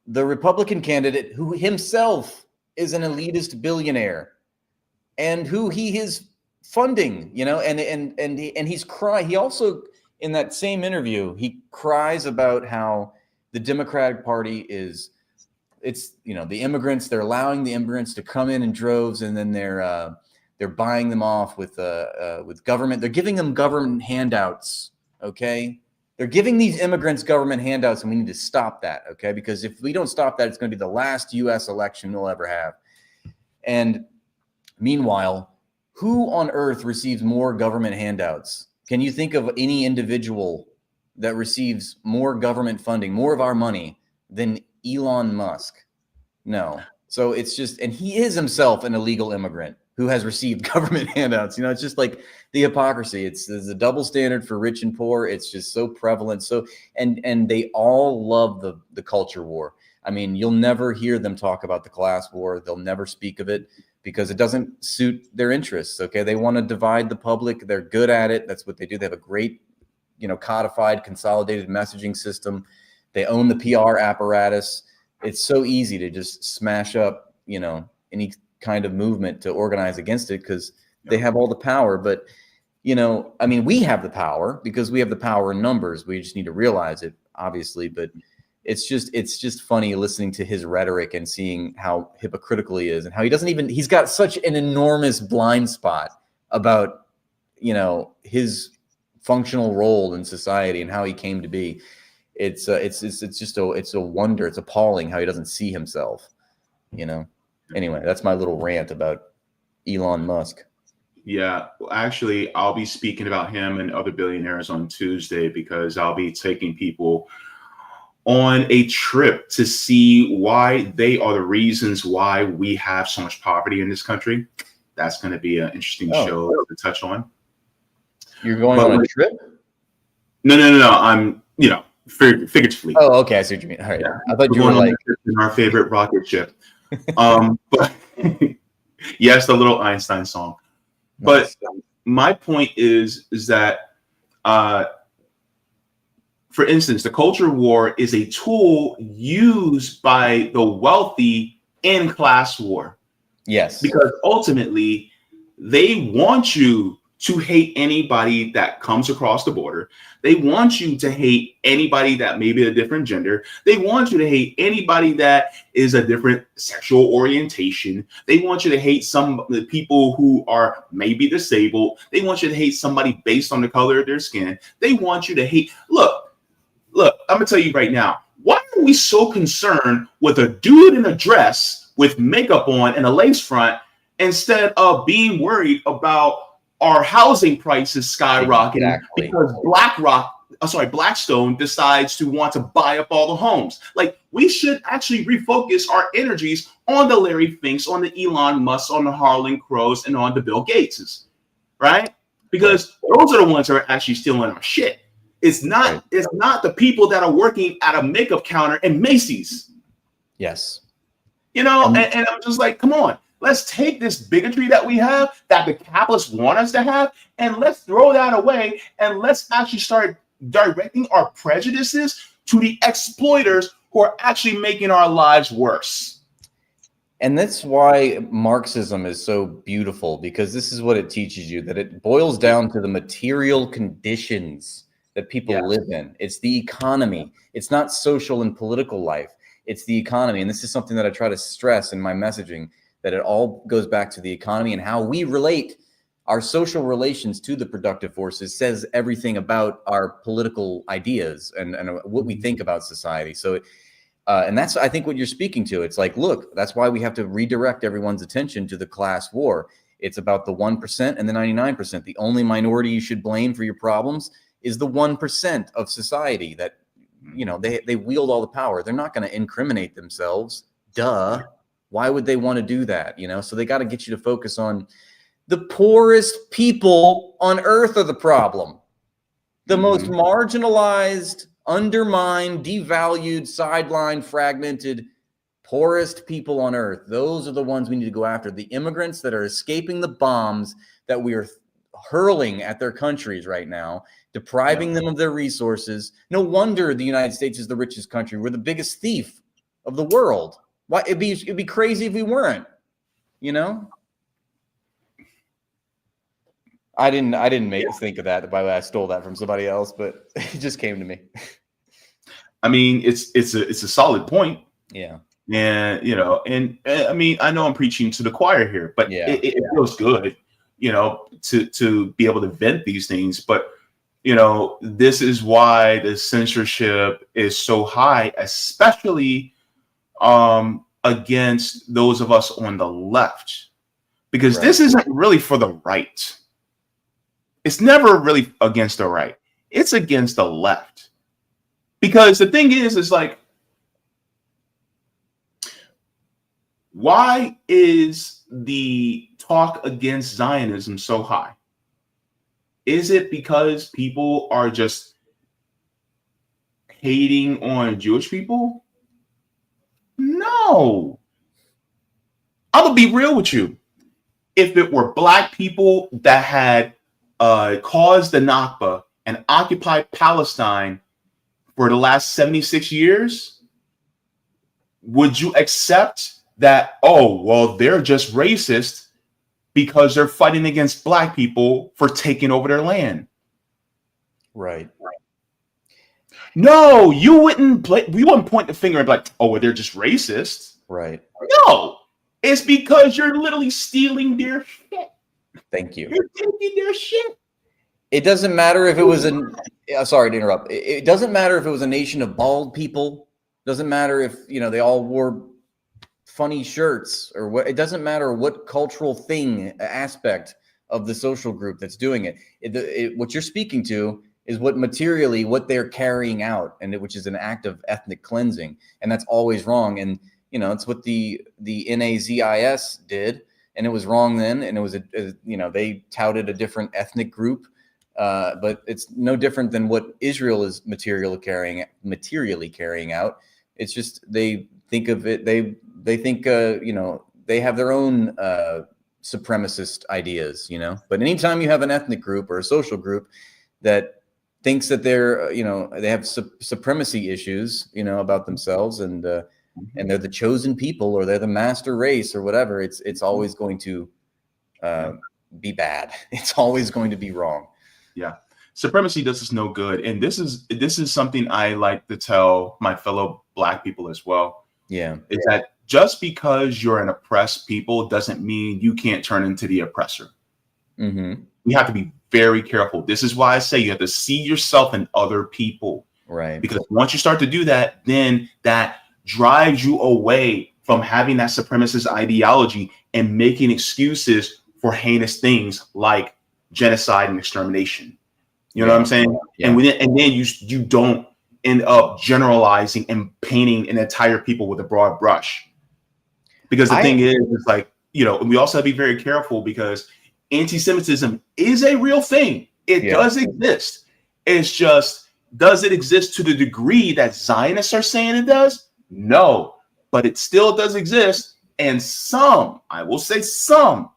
the Republican candidate who himself is an elitist billionaire and who he is funding, and he's crying. He also, in that same interview, he cries about how the Democratic Party the immigrants, they're allowing the immigrants to come in droves, and then they're buying them off with government. They're giving them government handouts. Okay. They're giving these immigrants government handouts, and we need to stop that. Okay. Because if we don't stop that, it's going to be the last U.S. election we'll ever have. And meanwhile, who on earth receives more government handouts? Can you think of any individual that receives more government funding, more of our money than Elon Musk? No. So it's just, and he is himself an illegal immigrant who has received government handouts. It's just like the hypocrisy. There's a double standard for rich and poor. It's just so prevalent. So, and they all love the culture war. I mean, you'll never hear them talk about the class war. They'll never speak of it because it doesn't suit their interests. Okay. They want to divide the public. They're good at it. That's what they do. They have a great, codified, consolidated messaging system They own the PR apparatus. It's so easy to just smash up, any kind of movement to organize against it because they have all the power. But, we have the power because we have the power in numbers. We just need to realize it, obviously. But it's just funny listening to his rhetoric and seeing how hypocritical he is and how he's got such an enormous blind spot about, his functional role in society and how he came to be. It's a wonder. It's appalling how he doesn't see himself, Anyway, that's my little rant about Elon Musk. Yeah, well, actually, I'll be speaking about him and other billionaires on Tuesday because I'll be taking people on a trip to see why they are the reasons why we have so much poverty in this country. That's going to be an interesting show to touch on. You're going on a trip? No. I'm, figuratively. Oh, okay. I see what you mean. All right. Yeah. I thought you were like in our favorite rocket ship. But yes, the little Einstein song. But my point is that, for instance, the culture war is a tool used by the wealthy in class war. Yes. Because ultimately, they want you to hate anybody that comes across the border. They want you to hate anybody that may be a different gender. They want you to hate anybody that is a different sexual orientation. They want you to hate the people who are maybe disabled. They want you to hate somebody based on the color of their skin. They want you to hate. Look, I'm gonna tell you right now, why are we so concerned with a dude in a dress with makeup on and a lace front instead of being worried about our housing prices skyrocketing because Blackstone decides to want to buy up all the homes? Like, we should actually refocus our energies on the Larry Finks, on the Elon Musk, on the Harlan Crows, and on the Bill Gateses, right? Because those are the ones that are actually stealing our shit. It's not the people that are working at a makeup counter in Macy's. Yes. And I'm just like, come on. Let's take this bigotry that we have, that the capitalists want us to have, and let's throw that away, and let's actually start directing our prejudices to the exploiters who are actually making our lives worse. And that's why Marxism is so beautiful, because this is what it teaches you, that it boils down to the material conditions that people live in. It's the economy. It's not social and political life. It's the economy. And this is something that I try to stress in my messaging, that it all goes back to the economy, and how we relate our social relations to the productive forces says everything about our political ideas and what we think about society. So, and that's, I think, what you're speaking to. It's like, look, that's why we have to redirect everyone's attention to the class war. It's about the 1% and the 99%. The only minority you should blame for your problems is the 1% of society that, they wield all the power. They're not going to incriminate themselves. Duh. Why would they want to do that? So they got to get you to focus on the poorest people on earth are the problem. The most marginalized, undermined, devalued, sidelined, fragmented, poorest people on earth. Those are the ones we need to go after. The immigrants that are escaping the bombs that we are hurling at their countries right now, depriving them of their resources. No wonder the United States is the richest country. We're the biggest thief of the world. Why it'd be crazy if we weren't, I didn't think of that. By the way, I stole that from somebody else, but it just came to me. I mean, it's a solid point. Yeah. And I mean, I know I'm preaching to the choir here, but it feels good, to be able to vent these things. But this is why the censorship is so high, especially against those of us on the left, because this isn't really for the right. It's never really against the right. It's against the left. Because the thing is like, why is the talk against Zionism so high? Is it because people are just hating on Jewish people? No. I'm gonna be real with you. If it were Black people that had caused the Nakba and occupied Palestine for the last 76 years, would you accept that, oh, well, they're just racist because they're fighting against black people for taking over their land? Right. No, you wouldn't point the finger and be like, oh, well, they're just racist. Right. No, it's because you're literally stealing their shit. Thank you. You're taking their shit. It doesn't matter if it was sorry to interrupt. It doesn't matter if it was a nation of bald people. It doesn't matter if, they all wore funny shirts or what. It doesn't matter what cultural aspect of the social group that's doing it. What you're speaking to is what they're carrying out, and which is an act of ethnic cleansing, and that's always wrong. And it's what the NAZIS did, and it was wrong then, and it was they touted a different ethnic group, but it's no different than what Israel is materially carrying out. It's just they think of it. They think they have their own supremacist ideas, But anytime you have an ethnic group or a social group that thinks that they're, they have supremacy issues, about themselves, and they're the chosen people, or they're the master race, or whatever, it's always going to be bad. It's always going to be wrong. Yeah, supremacy does us no good, and this is something I like to tell my fellow black people as well. Yeah, is that just because you're an oppressed people doesn't mean you can't turn into the oppressor. Mm-hmm. We have to be very careful. This is why I say you have to see yourself in other people. Right. Because once you start to do that, then that drives you away from having that supremacist ideology and making excuses for heinous things like genocide and extermination. You know what I'm saying? Yeah. And then you don't end up generalizing and painting an entire people with a broad brush. Because the thing is, it's like, we also have to be very careful, because anti-Semitism is a real thing. It does exist. It's just, does it exist to the degree that Zionists are saying it does? No, but it still does exist. And some, I will say some,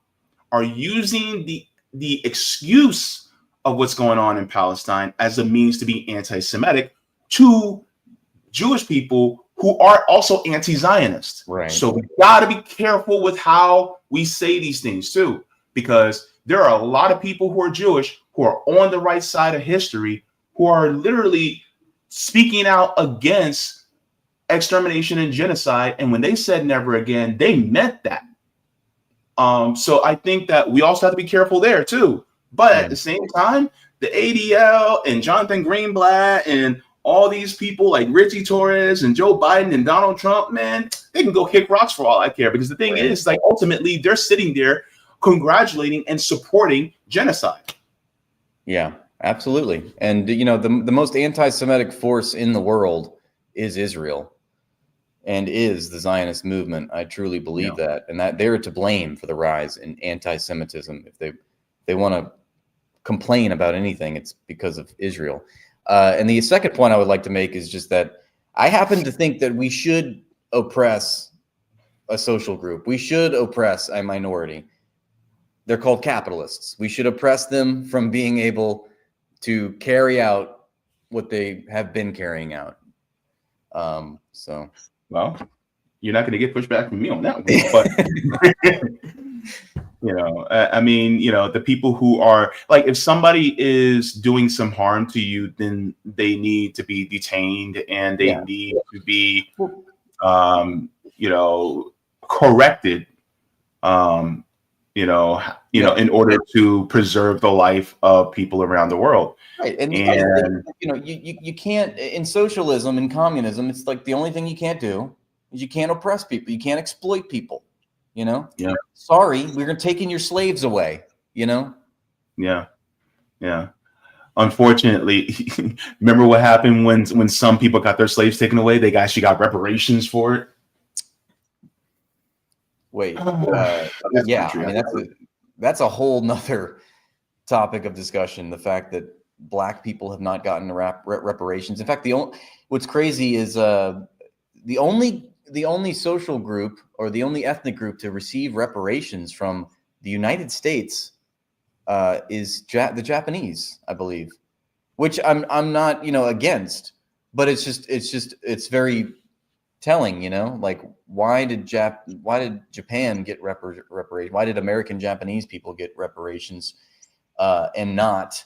are using the excuse of what's going on in Palestine as a means to be anti-Semitic to Jewish people who are also anti-Zionist. Right. So we got to be careful with how we say these things too, because there are a lot of people who are Jewish who are on the right side of history who are literally speaking out against extermination and genocide. And when they said never again, they meant that. So I think that we also have to be careful there too. But at the same time, the ADL and Jonathan Greenblatt and all these people like Richie Torres and Joe Biden and Donald Trump, man, they can go kick rocks for all I care. Because the thing is, like, ultimately, they're sitting there congratulating and supporting genocide. Yeah, absolutely. And, the most anti-Semitic force in the world is Israel and is the Zionist movement. I truly believe that. And that they're to blame for the rise in anti-Semitism. If they want to complain about anything, it's because of Israel. And the second point I would like to make is just that I happen to think that we should oppress a social group. We should oppress a minority. They're called capitalists. We should oppress them from being able to carry out what they have been carrying out. Well, you're not going to get pushback from me on that one, but I mean, the people who are like, if somebody is doing some harm to you, then they need to be detained and they need to be, corrected, in order to preserve the life of people around the world. Right. And you can't, in socialism and communism, it's like the only thing you can't do is you can't oppress people. You can't exploit people, Sorry, we're taking your slaves away, Yeah. Unfortunately, remember what happened when some people got their slaves taken away? They actually got reparations for it. Wait, yeah, I mean, that's a whole nother topic of discussion. The fact that Black people have not gotten reparations. In fact, what's crazy is the only social group or the only ethnic group to receive reparations from the United States is the Japanese, I believe, which I'm not against, but it's very telling, you know, like why did Japan get reparations? Why did American Japanese people get reparations and not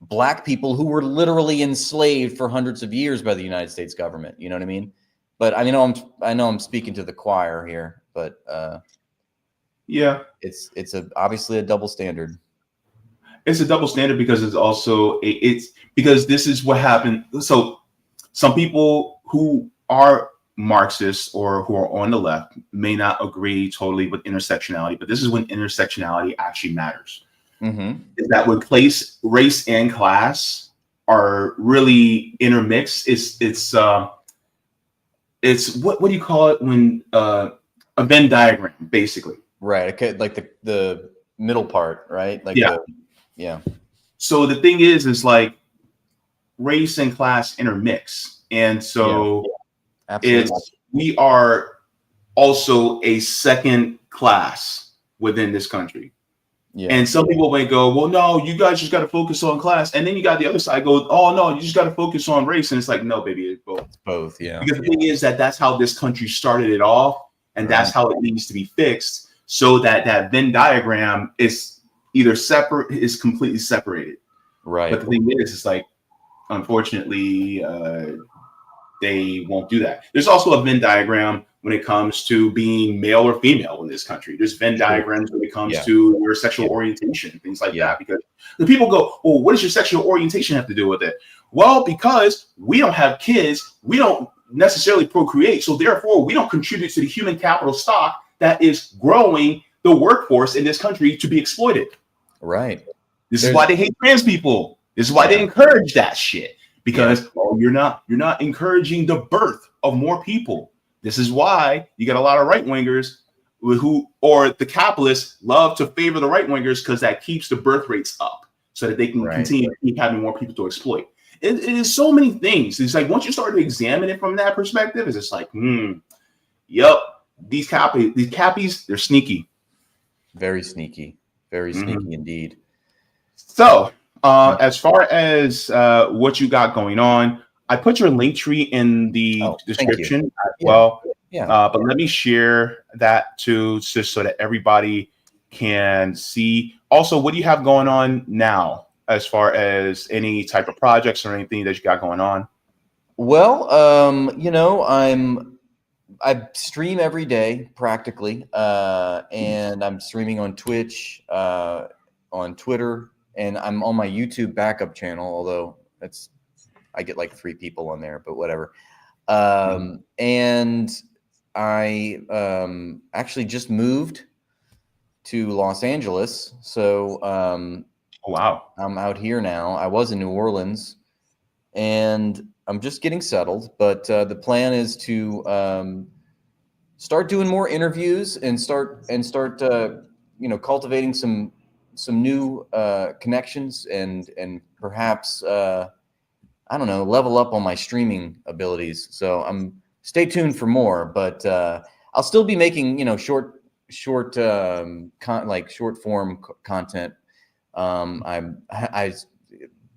Black people who were literally enslaved for hundreds of years by the United States government? You know what I mean? But I know I'm speaking to the choir here, but yeah, it's obviously a double standard. It's a double standard because it's also it's because this is what happened. So some people who are Marxists or who are on the left may not agree totally with intersectionality, but this is when intersectionality actually matters. Mm-hmm. Is that when race and class are really intermixed? It's what do you call it when a Venn diagram, basically. Right. Okay. Like the middle part, right? Like yeah. Yeah. So the thing is like race and class intermix. And so we are also a second class within this country. Yeah. And some people may go, well, no, you guys just got to focus on class. And then you got the other side go, oh, no, you just got to focus on race. And it's like, no, baby, it's both. It's both, yeah. Because the thing is that's how this country started it off. And that's how it needs to be fixed so that Venn diagram is either is completely separated. Right. But the thing is, it's like, unfortunately, they won't do that. There's also a Venn diagram when it comes to being male or female in this country. There's Venn diagrams when it comes to your sexual orientation, things like that. Because the people go, well, what does your sexual orientation have to do with it? Well, because we don't have kids, we don't necessarily procreate. So therefore, we don't contribute to the human capital stock that is growing the workforce in this country to be exploited. Right. This is why they hate trans people. This is why they encourage that shit. Because you're not encouraging the birth of more people. This is why you got a lot of right wingers or the capitalists love to favor the right wingers because that keeps the birth rates up so that they can continue to keep having more people to exploit. It is so many things. It's like once you start to examine it from that perspective, it's just like, yep, these cappies, they're sneaky. Very sneaky. Very sneaky indeed. So as far as what you got going on, I put your link tree in the description as well. Yeah. But let me share that too, just so that everybody can see. Also, what do you have going on now as far as any type of projects or anything that you got going on? Well, you know, I stream every day practically, and I'm streaming on Twitch, on Twitter, and I'm on my YouTube backup channel, although I get like 3 people on there, but whatever. And I actually just moved to Los Angeles. So wow, I'm out here now. I was in New Orleans and I'm just getting settled, but the plan is to start doing more interviews and start you know, cultivating some new connections and perhaps I don't know, level up on my streaming abilities. So stay tuned for more, but I'll still be making, you know, short form content. I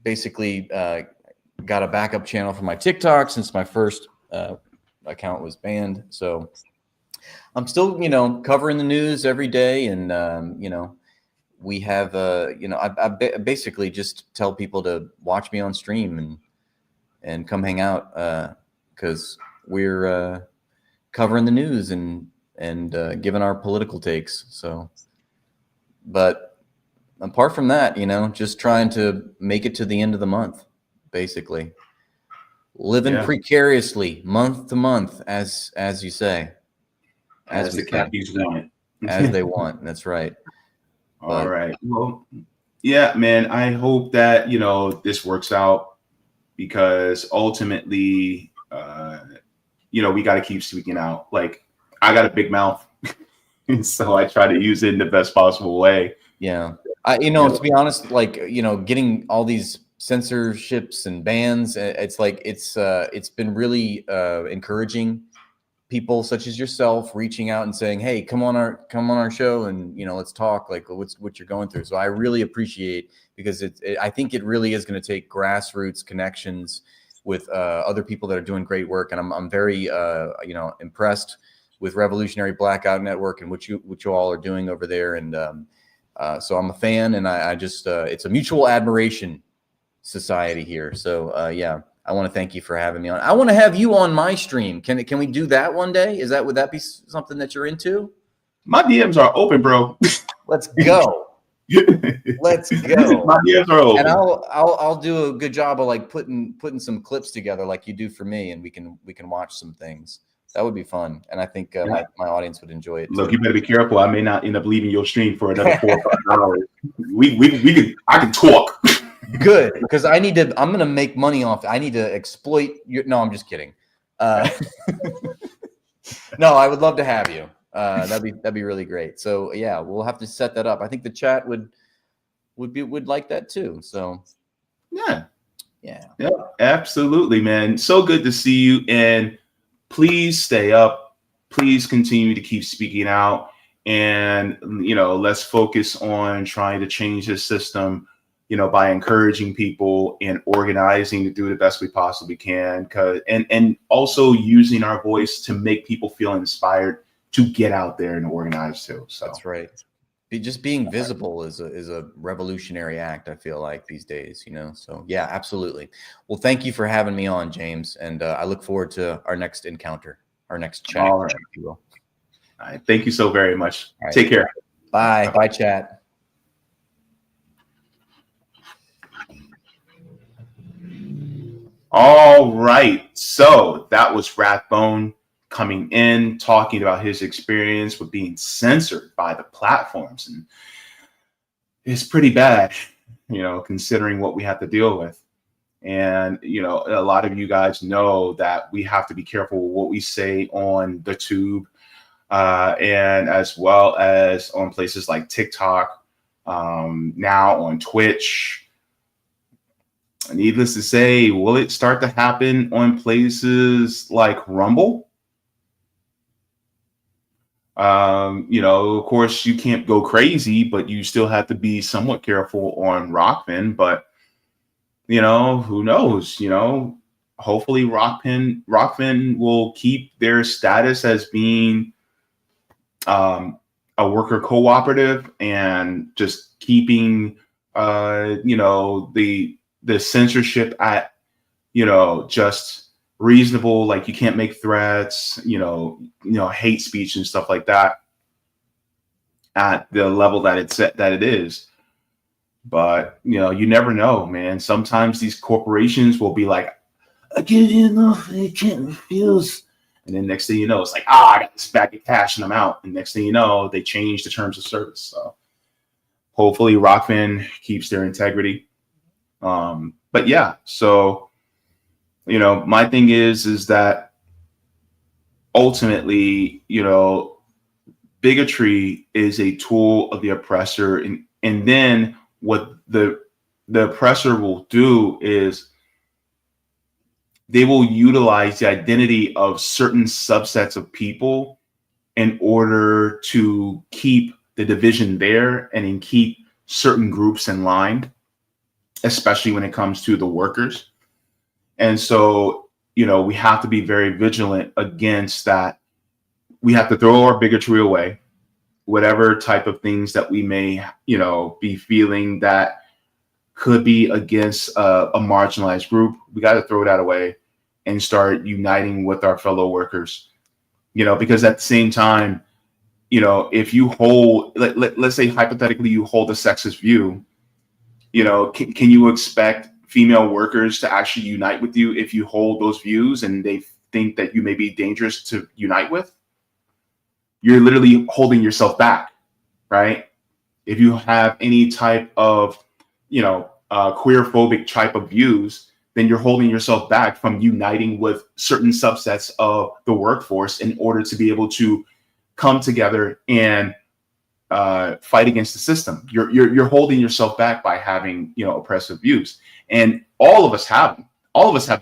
basically got a backup channel for my TikTok since my first account was banned. So I'm still, you know, covering the news every day. And, you know, we have, you know, I basically just tell people to watch me on stream and come hang out because we're covering the news and giving our political takes. So, but apart from that, you know, just trying to make it to the end of the month, basically living precariously month to month, as you say, as the cappies want it, as they want. That's right. All right. Well, yeah, man. I hope that, you know, this works out because ultimately, you know, we got to keep speaking out. Like, I got a big mouth, so I try to use it in the best possible way. Yeah. You know, to be honest, like, you know, getting all these censorships and bans, it's like it's been really encouraging. People such as yourself reaching out and saying, "Hey, come on our show, and you know, let's talk. Like, what you're going through." So I really appreciate, because I think it really is going to take grassroots connections with other people that are doing great work. And I'm very, impressed with Revolutionary Blackout Network and what you all are doing over there. And so I'm a fan, and I just, it's a mutual admiration society here. So I want to thank you for having me on. I want to have you on my stream. Can we do that one day? Would that be something that you're into? My DMs are open, bro. Let's go. Let's go. My DMs are open. And I'll do a good job of like putting some clips together like you do for me, and we can watch some things. That would be fun, and I think my audience would enjoy it. Look, too. you better be careful. I may not end up leaving your stream for another 4 or 5 hours. I can talk. Good, because I'm gonna make money off. I need to exploit your. No, I'm just kidding. No, I would love to have you. That'd be really great. So yeah, we'll have to set that up. I think the chat would like that too. So yeah, absolutely, man. So good to see you, and please stay up. Please continue to keep speaking out, and let's focus on trying to change this system. By encouraging people and organizing to do the best we possibly can, and also using our voice to make people feel inspired to get out there and organize too. So that's right. Just being visible is a revolutionary act, I feel like, these days, So yeah, absolutely. Well, thank you for having me on, James, and I look forward to our next encounter, our next chat. All right. If you will. All right. Thank you so very much. Right. Take care. Bye. Bye, chat. All right. So that was Rathbone coming in, talking about his experience with being censored by the platforms. And it's pretty bad, considering what we have to deal with. And, a lot of you guys know that we have to be careful with what we say on the tube, and as well as on places like TikTok, now on Twitch. Needless to say, will it start to happen on places like Rumble? Of course, you can't go crazy, but you still have to be somewhat careful on Rockfin. But, who knows? Hopefully Rockfin will keep their status as being a worker cooperative and just keeping, the censorship at, just reasonable. Like, you can't make threats, hate speech and stuff like that at the level that it is. But, you never know, man. Sometimes these corporations will be like, I get enough, it can't refuse. And then next thing you know, it's like, I got this bag of cash and I'm out. And next thing you know, they change the terms of service. So hopefully Rockfin keeps their integrity. But yeah, so, my thing is that ultimately, bigotry is a tool of the oppressor. And then what the oppressor will do is they will utilize the identity of certain subsets of people in order to keep the division there and then keep certain groups in line, especially when it comes to the workers. And so, we have to be very vigilant against that. We have to throw our bigotry away, whatever type of things that we may, be feeling that could be against a marginalized group. We got to throw that away and start uniting with our fellow workers, because at the same time, if you hold, let's say hypothetically, you hold a sexist view, can you expect female workers to actually unite with you if you hold those views and they think that you may be dangerous to unite with? You're literally holding yourself back, right? If you have any type of, queer-phobic type of views, then you're holding yourself back from uniting with certain subsets of the workforce in order to be able to come together and fight against the system. You're holding yourself back by having, oppressive views. And all of us have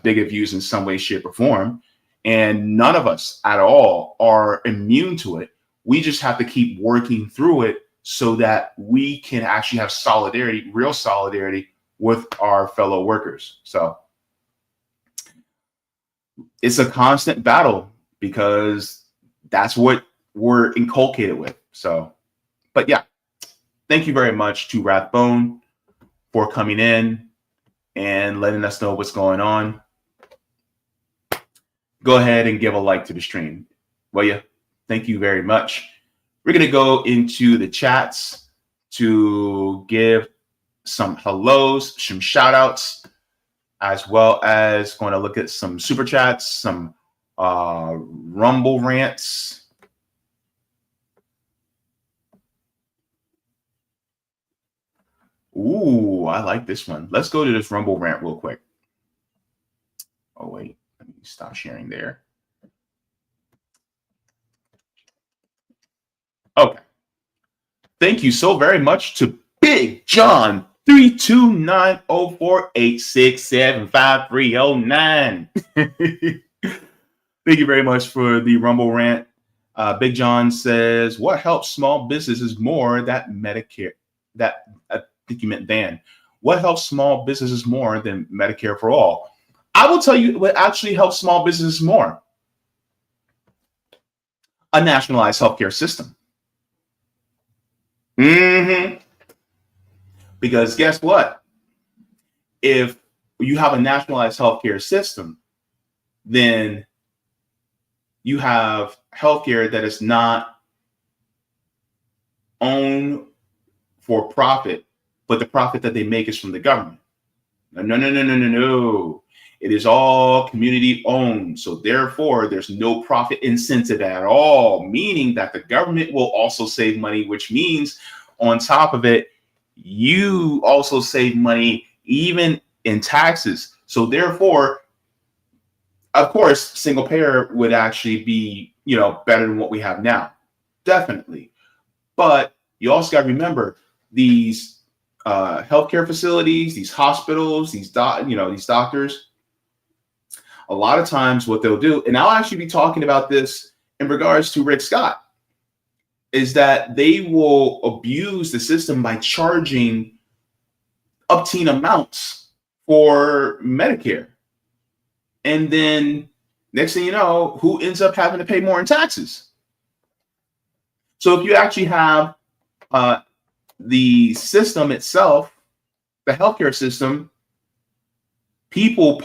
bigot views in some way, shape, or form. And none of us at all are immune to it. We just have to keep working through it so that we can actually have solidarity, real solidarity with our fellow workers. So it's a constant battle because that's what we're inculcated with. So, but yeah, thank you very much to Rathbone for coming in and letting us know what's going on. Go ahead and give a like to the stream. Well, yeah, thank you very much. We're going to go into the chats to give some hellos, some shout outs, as well as going to look at some super chats, some Rumble rants. Ooh, I like this one. Let's go to this Rumble rant real quick. Oh, wait, let me stop sharing there. Okay. Thank you so very much to Big John 32904867539. Thank you very much for the Rumble rant. Big John says, "What helps small businesses more than Medicare?" That I think you meant Dan. What helps small businesses more than Medicare for all? I will tell you what actually helps small businesses more: a nationalized healthcare system. Because guess what? If you have a nationalized healthcare system, then you have healthcare that is not owned for profit, but the profit that they make is from the government. No. It is all community owned. So therefore, there's no profit incentive at all, meaning that the government will also save money, which means on top of it, you also save money even in taxes. So therefore, of course, single payer would actually be, better than what we have now. Definitely. But you also got to remember these healthcare facilities, these hospitals, these doctors, a lot of times what they'll do, and I'll actually be talking about this in regards to Rick Scott, is that they will abuse the system by charging obscene amounts for Medicare. And then next thing you know, who ends up having to pay more in taxes? So if you actually have the system itself, the healthcare system, people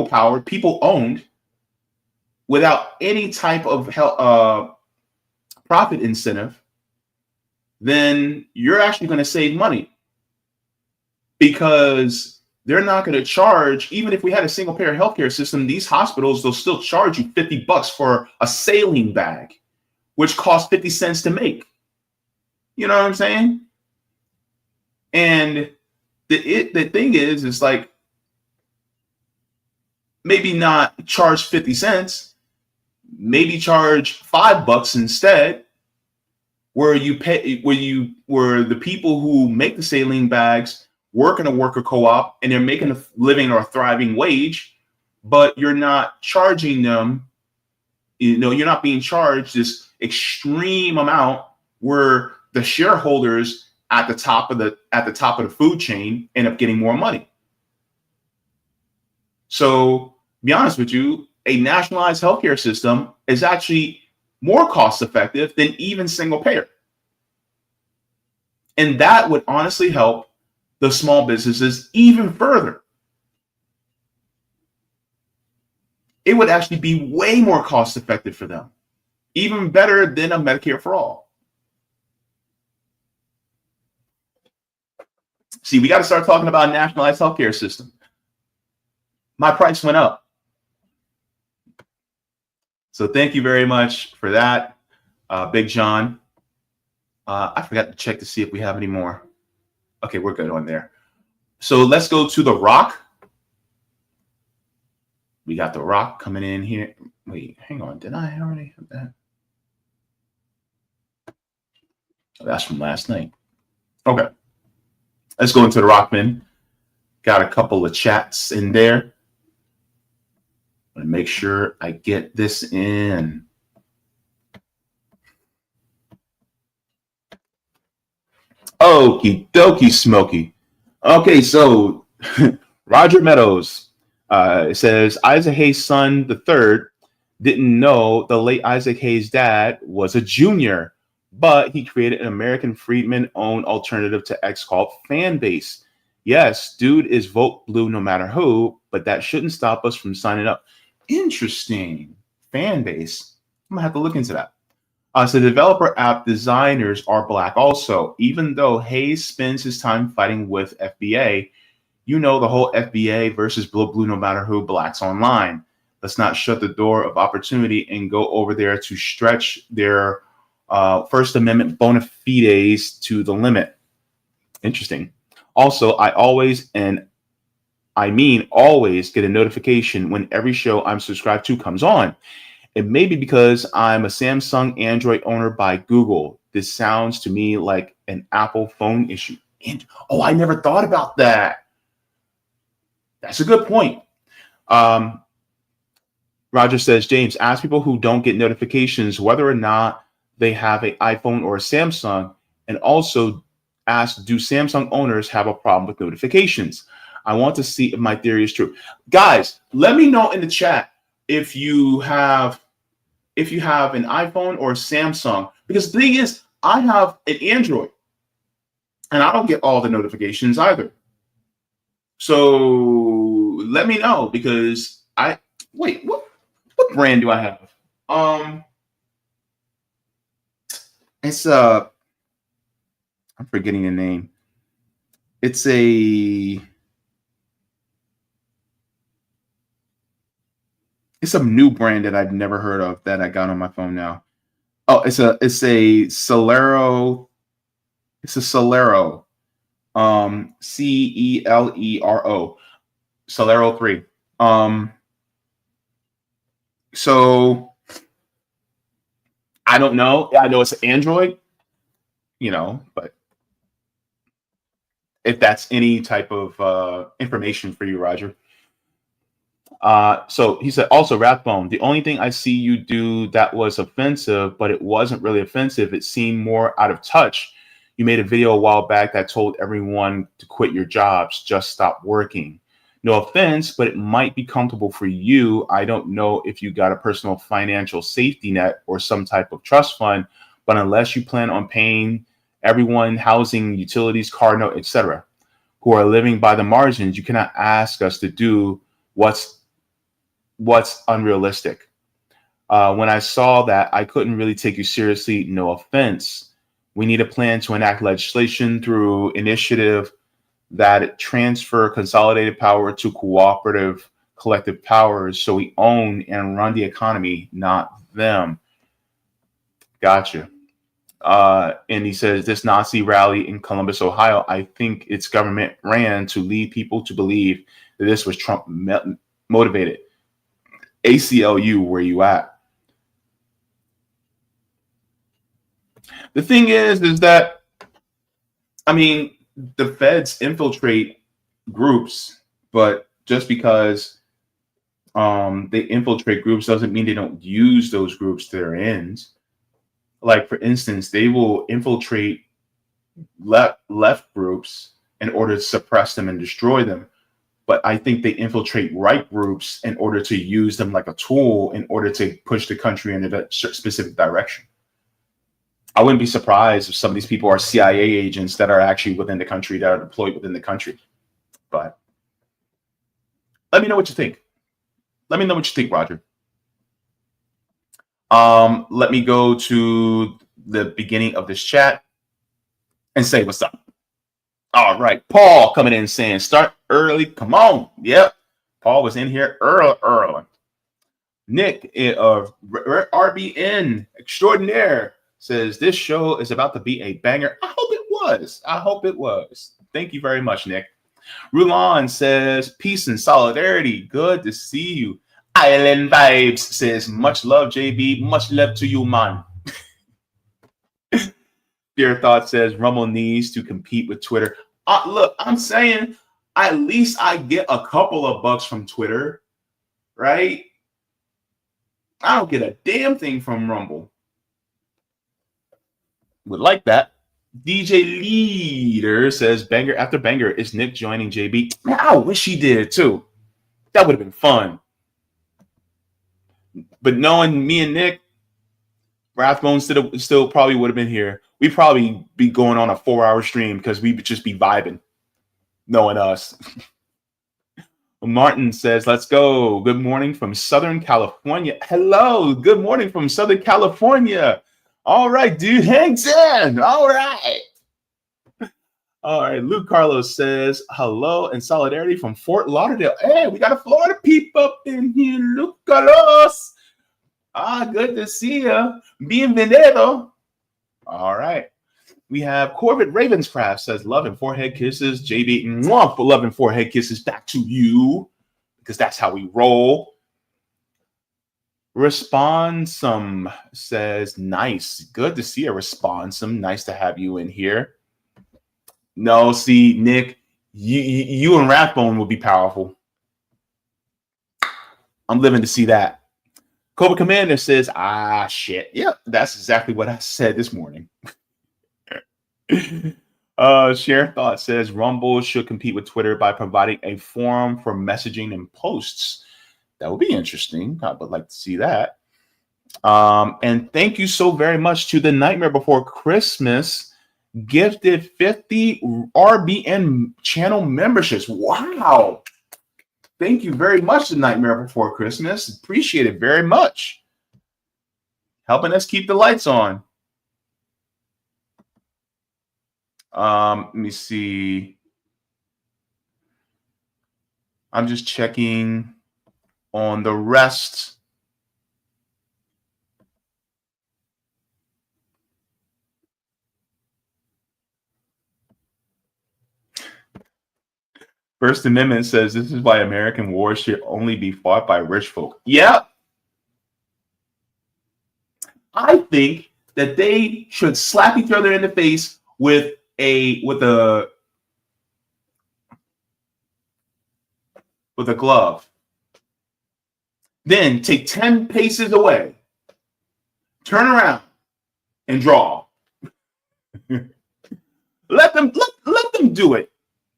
powered, people owned, without any type of profit incentive, then you're actually going to save money, because they're not going to charge. Even if we had a single payer healthcare system, these hospitals, they'll still charge you $50 for a saline bag, which costs 50 cents to make. You know what I'm saying? And the thing is like, maybe not charge 50 cents, maybe charge $5 instead, where the people who make the saline bags work in a worker co-op and they're making a living or a thriving wage, but you're not charging them, you're not being charged this extreme amount where the shareholders at the top of the food chain end up getting more money. So, be honest with you, a nationalized healthcare system is actually more cost effective than even single payer. And that would honestly help the small businesses even further. It would actually be way more cost effective for them, even better than a Medicare for all. See, we got to start talking about a nationalized healthcare system. My price went up. So thank you very much for that, Big John. I forgot to check to see if we have any more. Okay, we're good on there. So let's go to The Rock. We got The Rock coming in here. Wait, hang on. Did I already have that? Oh, that's from last night. Okay. Let's go into The Rockman. Got a couple of chats in there. And make sure I get this in. Okie dokie, Smokey. Okay, so Roger Meadows. It says Isaac Hayes' son, the third, didn't know the late Isaac Hayes' dad was a junior, but he created an American Friedman-owned alternative to X called Fanbase. Yes, dude is vote blue no matter who, but that shouldn't stop us from signing up. Interesting. Fanbase. I'm gonna have to look into that. So developer app designers are black also. Even though Hayes spends his time fighting with FBA, you know the whole FBA versus blue no matter who blacks online. Let's not shut the door of opportunity and go over there to stretch their First Amendment bona fides to the limit. Interesting. Also, I always, and I mean always, get a notification when every show I'm subscribed to comes on. It may be because I'm a Samsung Android owner by Google. This sounds to me like an Apple phone issue. And, oh, I never thought about that. That's a good point. Roger says, James, ask people who don't get notifications whether or not they have an iPhone or a Samsung, and also ask, do Samsung owners have a problem with notifications? I want to see if my theory is true. Guys, let me know in the chat if you have an iPhone or a Samsung, because the thing is, I have an Android and I don't get all the notifications either. So let me know, because what brand do I have? It's I'm forgetting the name. It's a new brand that I've never heard of that I got on my phone now. Oh, it's a Celero. It's a Celero. Celero. Celero 3. So I don't know. I know it's an Android, but if that's any type of information for you, Roger. So he said, also, Rathbone, the only thing I see you do that was offensive, but it wasn't really offensive. It seemed more out of touch. You made a video a while back that told everyone to quit your jobs, just stop working. No offense, but it might be comfortable for you. I don't know if you got a personal financial safety net or some type of trust fund, but unless you plan on paying everyone housing, utilities, car note, etc., who are living by the margins, you cannot ask us to do what's unrealistic. When I saw that, I couldn't really take you seriously. No offense. We need a plan to enact legislation through initiative that transfer consolidated power to cooperative collective powers, so we own and run the economy, not them. Gotcha. And he says, this Nazi rally in Columbus, Ohio, I think its government ran to lead people to believe that this was Trump motivated. ACLU, where you at? The thing is that, the feds infiltrate groups, but just because they infiltrate groups doesn't mean they don't use those groups to their ends. Like, for instance, they will infiltrate left groups in order to suppress them and destroy them. But I think they infiltrate right groups in order to use them like a tool in order to push the country in a specific direction. I wouldn't be surprised if some of these people are CIA agents that are actually within the country, that are deployed within the country. But let me know what you think. Let me know what you think, Roger. Let me go to the beginning of this chat and say what's up. All right, Paul coming in saying, start early. Come on. Yep. Paul was in here early. Nick, RBN extraordinaire, says, this show is about to be a banger. I hope it was. Thank you very much, Nick. Rulon says, peace and solidarity. Good to see you. Island Vibes says, much love, JB. Much love to you, man. Fear Thought says, Rumble needs to compete with Twitter. Look, I'm saying at least I get a couple of bucks from Twitter, right? I don't get a damn thing from Rumble. Would like that. DJ Leader says, banger after banger. Is Nick joining JB? Man, I wish he did too. That would have been fun. But knowing me and Nick, Rathbone still probably would have been here. We'd probably be going on a 4-hour stream because we would just be vibing, knowing us. Martin says, let's go. Good morning from Southern California. Hello. Good morning from Southern California. All right, dude. Hangs in. All right. All right. Luke Carlos says, hello and solidarity from Fort Lauderdale. Hey, we got a Florida peep up in here. Luke Carlos. Good to see you. Bienvenido. All right. We have Corbett Ravenscraft says, love and forehead kisses. Jaybe, mwah, for love and forehead kisses back to you, because that's how we roll. Responsum says, nice. Good to see you, Responsum. Nice to have you in here. No, see, Nick, you and Rathbone will be powerful. I'm living to see that. Cobra Commander says, shit. Yeah, that's exactly what I said this morning. Share Thought says, Rumble should compete with Twitter by providing a forum for messaging and posts. That would be interesting. I would like to see that. And thank you so very much to the Nightmare Before Christmas gifted 50 RBN channel memberships. Wow. Thank you very much to Nightmare Before Christmas. Appreciate it very much. Helping us keep the lights on. Let me see. I'm just checking on the rest. First Amendment says this is why American wars should only be fought by rich folk. Yeah. I think that they should slap each other in the face with a glove. Then take 10 paces away, turn around, and draw. let them do it,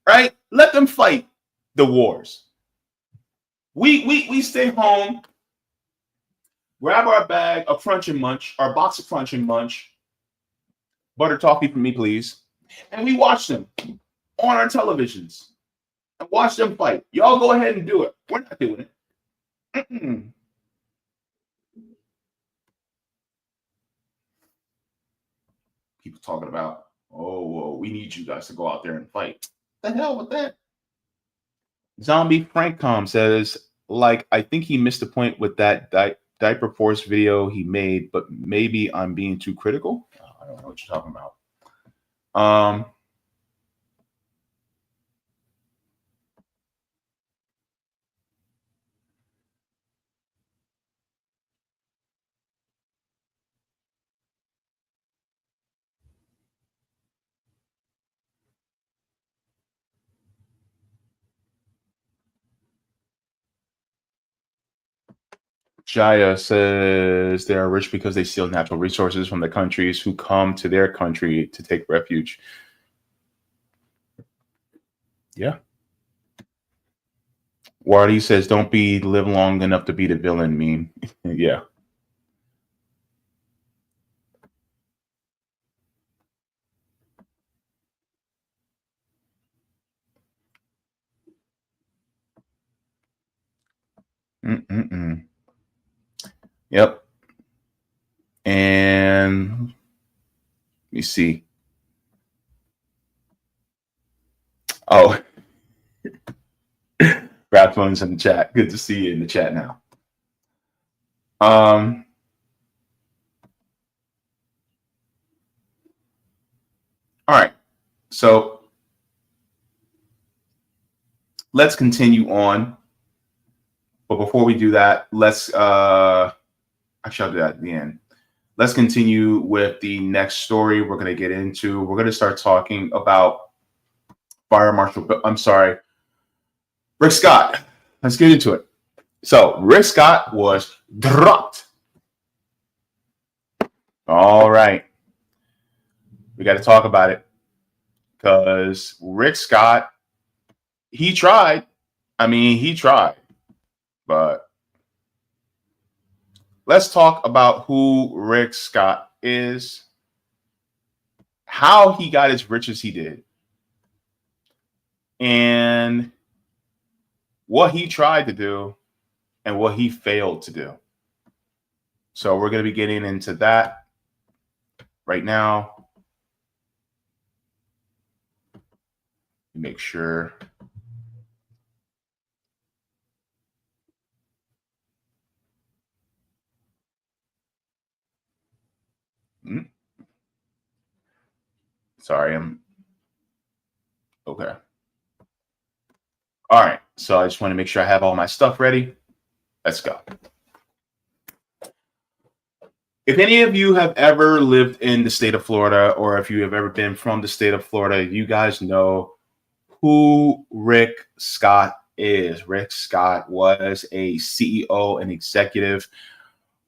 right? Let them fight the wars. We stay home, grab our bag of Crunch and Munch, our box of Crunch and Munch, butter toffee for me, please, and we watch them on our televisions and watch them fight. Y'all go ahead and do it. We're not doing it. People talking about, we need you guys to go out there and fight. The hell with that. Zombie Frankcom says, I think he missed the point with that diaper force video he made, but maybe I'm being too critical. I don't know what you're talking about. Jaya says they are rich because they steal natural resources from the countries who come to their country to take refuge. Yeah. Wardy says, don't live long enough to be the villain meme. Yeah. Yep. And let me see. Oh, Rathbone's in the chat. Good to see you in the chat now. All right. So let's continue on. But before we do that, let's actually I'll do that at the end. Let's continue with the next story we're going to get into. We're going to start talking about Rick Scott. Let's get into it. So Rick Scott was dropped. All right. We got to talk about it because Rick Scott, he tried. I mean, he tried. But let's talk about who Rick Scott is, how he got as rich as he did, and what he tried to do and what he failed to do. So we're going to be getting into that right now. Make sure. Sorry, I'm okay. All right. So I just want to make sure I have all my stuff ready. Let's go. If any of you have ever lived in the state of Florida, or if you have ever been from the state of Florida, you guys know who Rick Scott is. Rick Scott was a CEO and executive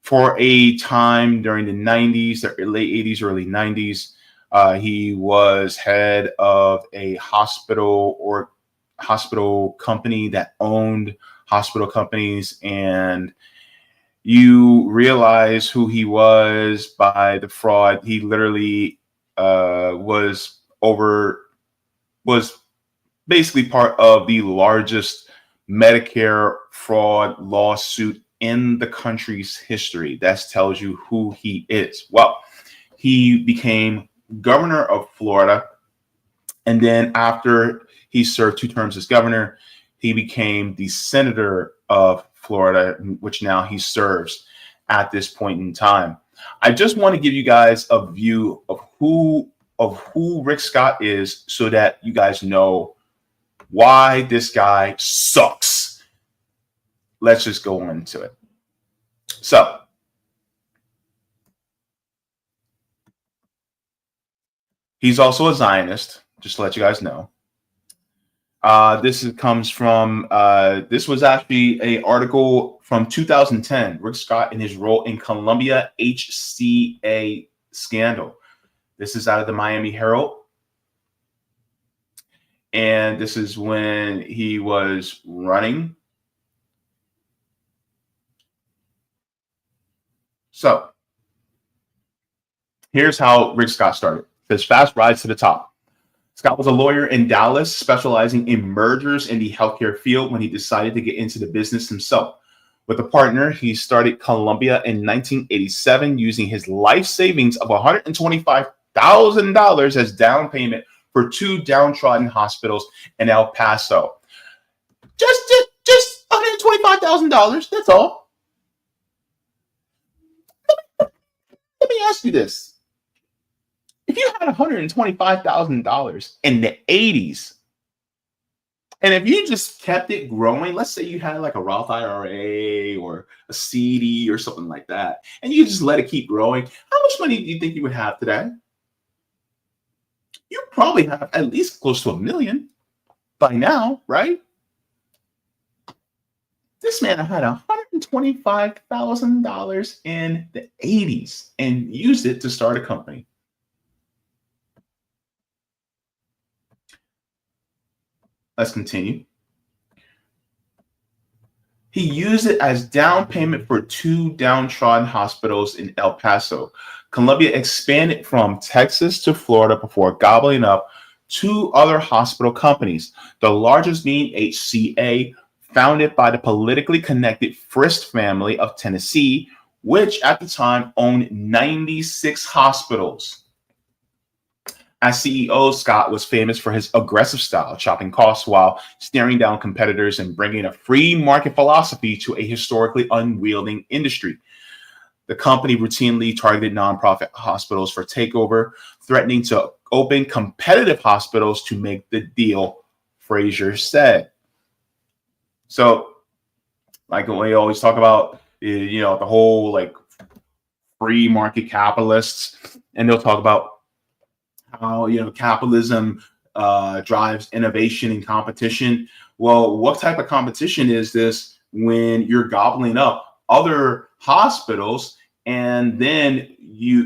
for a time during the 90s, the late 80s, early 90s. He was head of a hospital company that owned hospital companies, and you realize who he was by the fraud. He literally was basically part of the largest Medicare fraud lawsuit in the country's history. That tells you who he is. Well, he became governor of Florida, and then after he served 2 terms as governor, he became the senator of Florida, which now he serves at this point in time. I just want to give you guys a view of who Rick Scott is, so that you guys know why this guy sucks. Let's just go into it. So, he's also a Zionist, just to let you guys know. Comes from, this was actually an article from 2010, Rick Scott and his role in Columbia HCA scandal. This is out of the Miami Herald. And this is when he was running. So here's how Rick Scott started. His fast rise to the top. Scott was a lawyer in Dallas, specializing in mergers in the healthcare field when he decided to get into the business himself. With a partner, he started Columbia in 1987 using his life savings of $125,000 as down payment for 2 downtrodden hospitals in El Paso. Just $125,000. That's all. Let me ask you this. If you had $125,000 in the 80s, and if you just kept it growing, let's say you had like a Roth IRA or a CD or something like that, and you just let it keep growing, how much money do you think you would have today? You probably have at least close to $1 million by now, right? This man had $125,000 in the 80s and used it to start a company. Let's continue. He used it as down payment for 2 downtrodden hospitals in El Paso. Columbia expanded from Texas to Florida before gobbling up 2 other hospital companies, the largest being HCA, founded by the politically connected Frist family of Tennessee, which at the time owned 96 hospitals. As CEO, Scott was famous for his aggressive style, chopping costs while staring down competitors and bringing a free market philosophy to a historically unwielding industry. The company routinely targeted nonprofit hospitals for takeover, threatening to open competitive hospitals to make the deal, Frazier said. So, like we always talk about, the whole like free market capitalists, and they'll talk about how capitalism drives innovation and competition. Well, what type of competition is this when you're gobbling up other hospitals, and then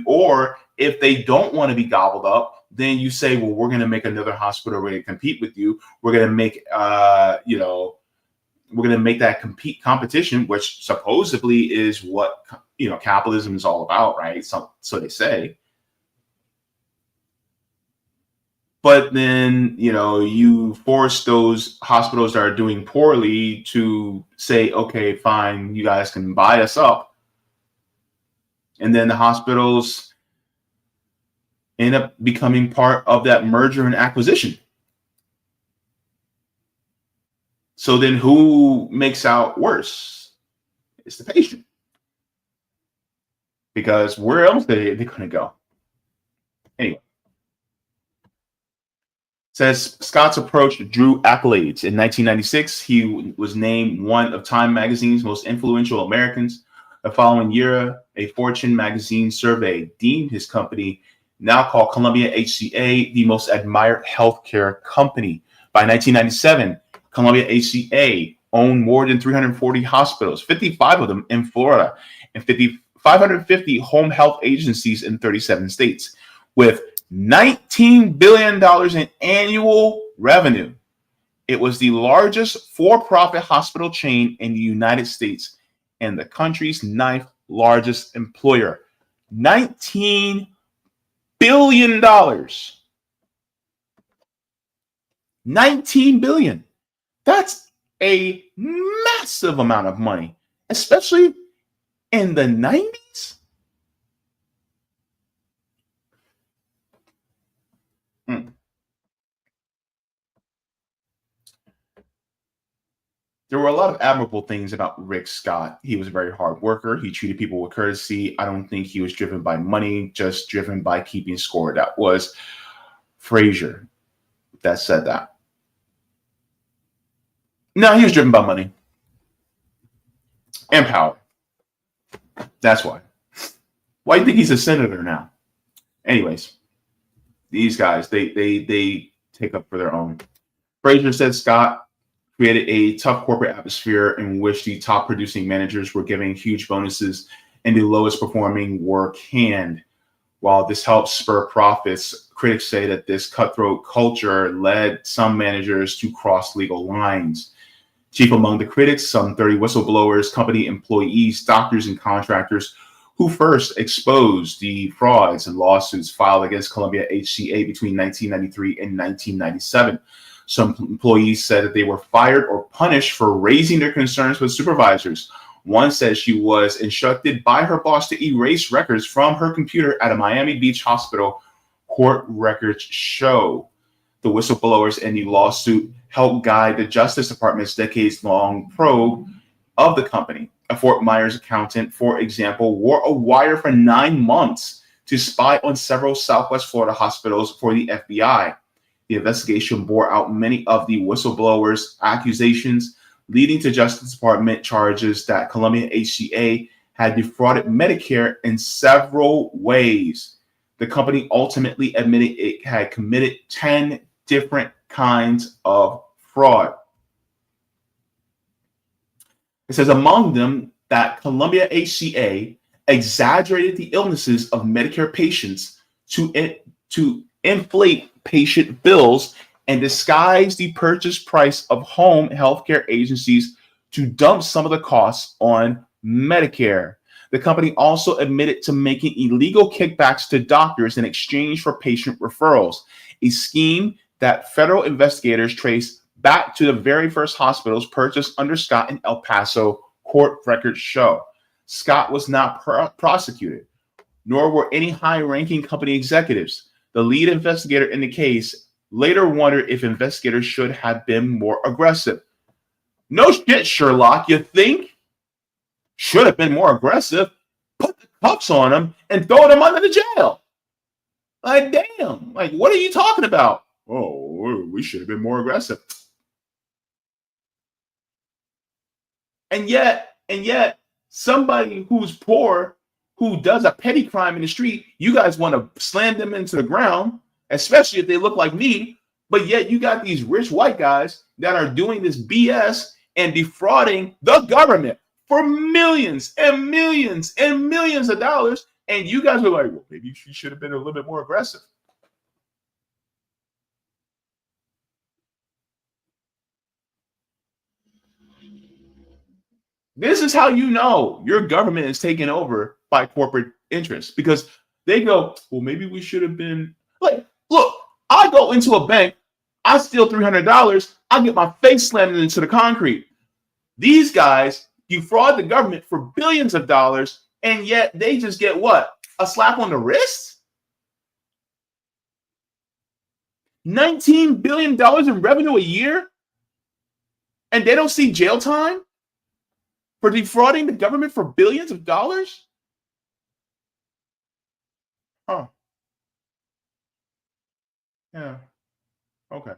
or if they don't want to be gobbled up, then you say, well, we're going to make another hospital ready to compete with you. We're going to make we're going to make that competition, which supposedly is what capitalism is all about, right? So they say. But then, you force those hospitals that are doing poorly to say, okay, fine, you guys can buy us up. And then the hospitals end up becoming part of that merger and acquisition. So then who makes out worse? It's the patient. Because where else are they going to go? Anyway. Says Scott's approach drew accolades. In 1996, he was named one of Time magazine's most influential Americans. The following year, a Fortune magazine survey deemed his company, now called Columbia HCA, the most admired healthcare company. By 1997, Columbia HCA owned more than 340 hospitals, 55 of them in Florida, and 550 home health agencies in 37 states, with $19 billion in annual revenue. It was the largest for-profit hospital chain in the United States and the country's 9th largest employer. $19 billion. $19 billion. That's a massive amount of money, especially in the 90s. There were a lot of admirable things about Rick Scott. He was a very hard worker. He treated people with courtesy. I don't think he was driven by money, just driven by keeping score. That was Frazier that said that. No, he was driven by money and power. That's why. Why do you think he's a senator now? Anyways, these guys, they take up for their own. Frazier said Scott created a tough corporate atmosphere in which the top producing managers were giving huge bonuses and the lowest performing were canned. While this helped spur profits, critics say that this cutthroat culture led some managers to cross legal lines. Chief among the critics, some 30 whistleblowers, company employees, doctors, and contractors who first exposed the frauds and lawsuits filed against Columbia HCA between 1993 and 1997. Some employees said that they were fired or punished for raising their concerns with supervisors. One says she was instructed by her boss to erase records from her computer at a Miami Beach hospital, court records show. The whistleblowers in the lawsuit helped guide the Justice Department's decades-long probe of the company. A Fort Myers accountant, for example, wore a wire for 9 months to spy on several Southwest Florida hospitals for the FBI. The investigation bore out many of the whistleblowers' accusations, leading to Justice Department charges that Columbia HCA had defrauded Medicare in several ways. The company ultimately admitted it had committed 10 different kinds of fraud. It says among them that Columbia HCA exaggerated the illnesses of Medicare patients to inflate patient bills and disguise the purchase price of home healthcare agencies to dump some of the costs on Medicare. The company also admitted to making illegal kickbacks to doctors in exchange for patient referrals, a scheme that federal investigators trace back to the very first hospitals purchased under Scott in El Paso, court records show. Scott was not prosecuted, nor were any high-ranking company executives. The lead investigator in the case later wondered if investigators should have been more aggressive. No shit, Sherlock, you think? Should have been more aggressive. Put the cuffs on them and throw them under the jail. Like, damn. Like, what are you talking about? Oh, we should have been more aggressive. And yet, somebody who's poor, who does a petty crime in the street, you guys want to slam them into the ground, especially if they look like me. But yet you got these rich white guys that are doing this BS and defrauding the government for millions and millions and millions of dollars. And you guys are like, well, maybe she should have been a little bit more aggressive. This is how you know your government is taken over by corporate interests, because they go, well, maybe we should have been like, look, I go into a bank, I steal $300, I get my face slammed into the concrete. These guys defraud the government for billions of dollars, and yet they just get what? A slap on the wrist? $19 billion in revenue a year? And they don't see jail time for defrauding the government for billions of dollars? Huh. Yeah. Okay.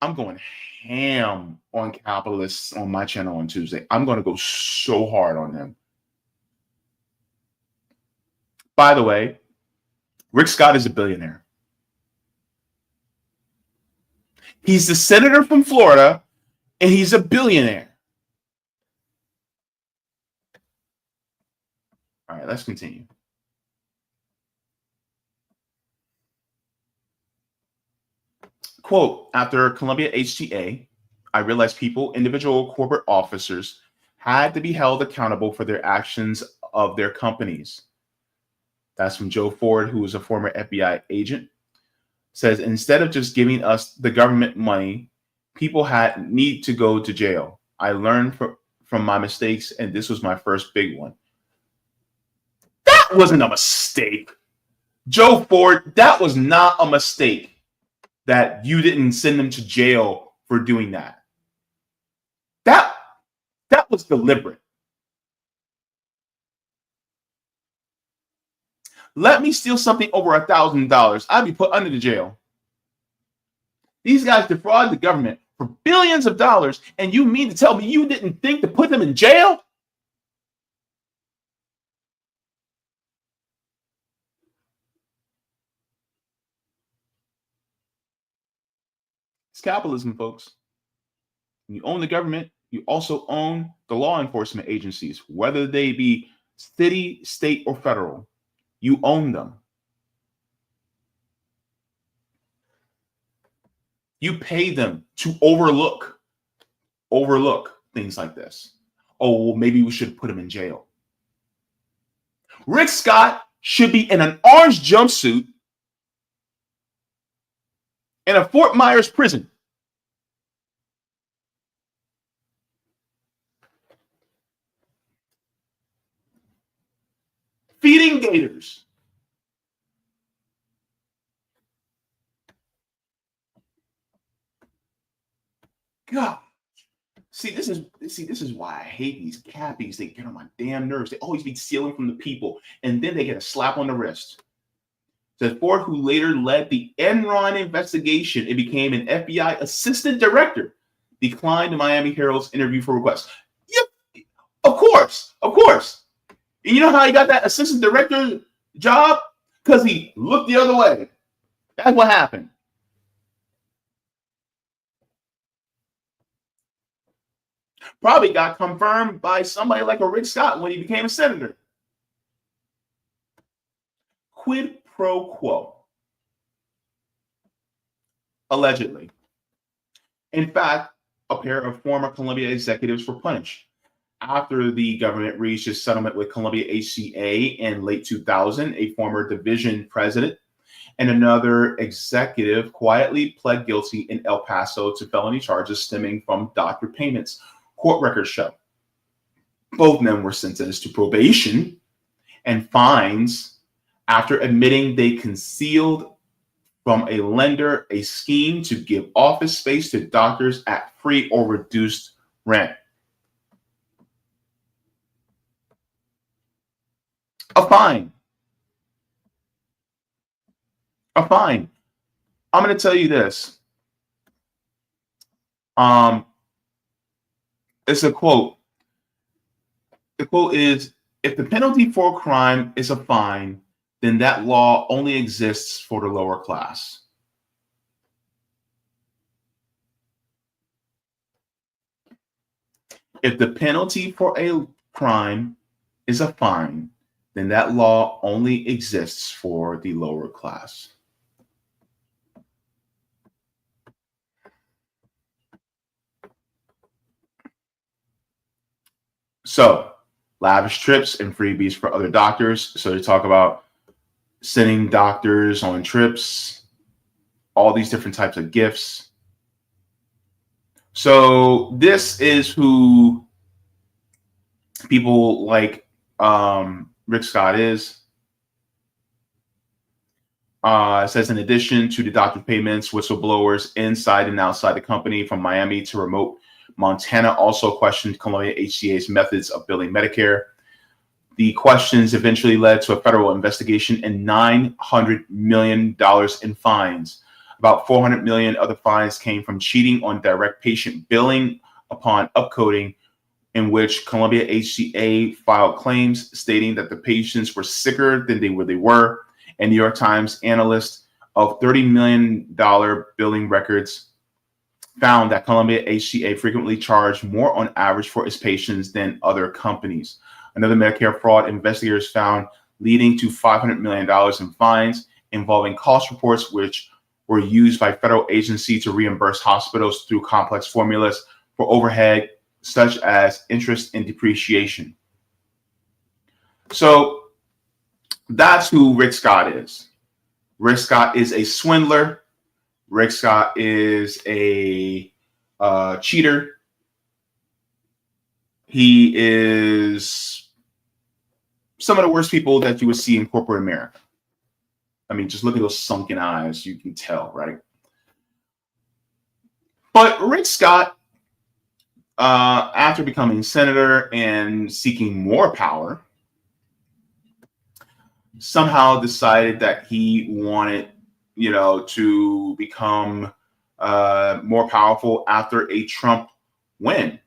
I'm going ham on capitalists on my channel on Tuesday. I'm going to go so hard on them. By the way, Rick Scott is a billionaire. He's the senator from Florida, and he's a billionaire. All right, let's continue. Quote, after Columbia HTA, I realized people, individual corporate officers, had to be held accountable for their actions of their companies. That's from Joe Ford, who was a former FBI agent. Says, instead of just giving us the government money, people need to go to jail. I learned from my mistakes, and this was my first big one. That wasn't a mistake. Joe Ford, that was not a mistake that you didn't send them to jail for doing that. That was deliberate. Let me steal something over $1,000. I'd be put under the jail. These guys defraud the government for billions of dollars, and you mean to tell me you didn't think to put them in jail? It's capitalism, folks. When you own the government, you also own the law enforcement agencies, whether they be city, state, or federal. You own them. You pay them to overlook things like this. Oh, well, maybe we should put him in jail. Rick Scott should be in an orange jumpsuit in a Fort Myers prison. Feeding gators. God. See, this is why I hate these cappies. They get on my damn nerves. They always be stealing from the people, and then they get a slap on the wrist. The Ford, who later led the Enron investigation and became an FBI assistant director, declined the Miami Herald's interview for request. Yep, of course. And you know how he got that assistant director job? Because he looked the other way. That's what happened. Probably got confirmed by somebody like a Rick Scott when he became a senator. Quid pro quo. Allegedly. In fact, a pair of former Columbia executives were punished. After the government reached a settlement with Columbia HCA in late 2000, a former division president and another executive quietly pled guilty in El Paso to felony charges stemming from doctor payments, court records show. Both men were sentenced to probation and fines after admitting they concealed from a lender a scheme to give office space to doctors at free or reduced rent. A fine. I'm going to tell you this. It's a quote. The quote is, if the penalty for a crime is a fine, then that law only exists for the lower class. If the penalty for a crime is a fine, then that law only exists for the lower class. So lavish trips and freebies for other doctors. So they talk about sending doctors on trips, all these different types of gifts. So this is who people like Rick Scott is. It says, in addition to the doctor payments, whistleblowers inside and outside the company from Miami to remote Montana also questioned Columbia HCA's methods of billing Medicare. The questions eventually led to a federal investigation and $900 million in fines. About $400 million of the fines came from cheating on direct patient billing upon upcoding, in which Columbia HCA filed claims stating that the patients were sicker than they really were. And New York Times analyst of $30 million billing records found that Columbia HCA frequently charged more on average for its patients than other companies. Another Medicare fraud investigators found leading to $500 million in fines involving cost reports, which were used by federal agency to reimburse hospitals through complex formulas for overhead such as interest and depreciation. So that's who Rick Scott is. Rick Scott is a swindler. Rick Scott is a cheater. He is some of the worst people that you would see in corporate America. I mean, just look at those sunken eyes. You can tell, right? But Rick Scott, after becoming senator and seeking more power, somehow decided that he wanted, to become more powerful after a Trump win.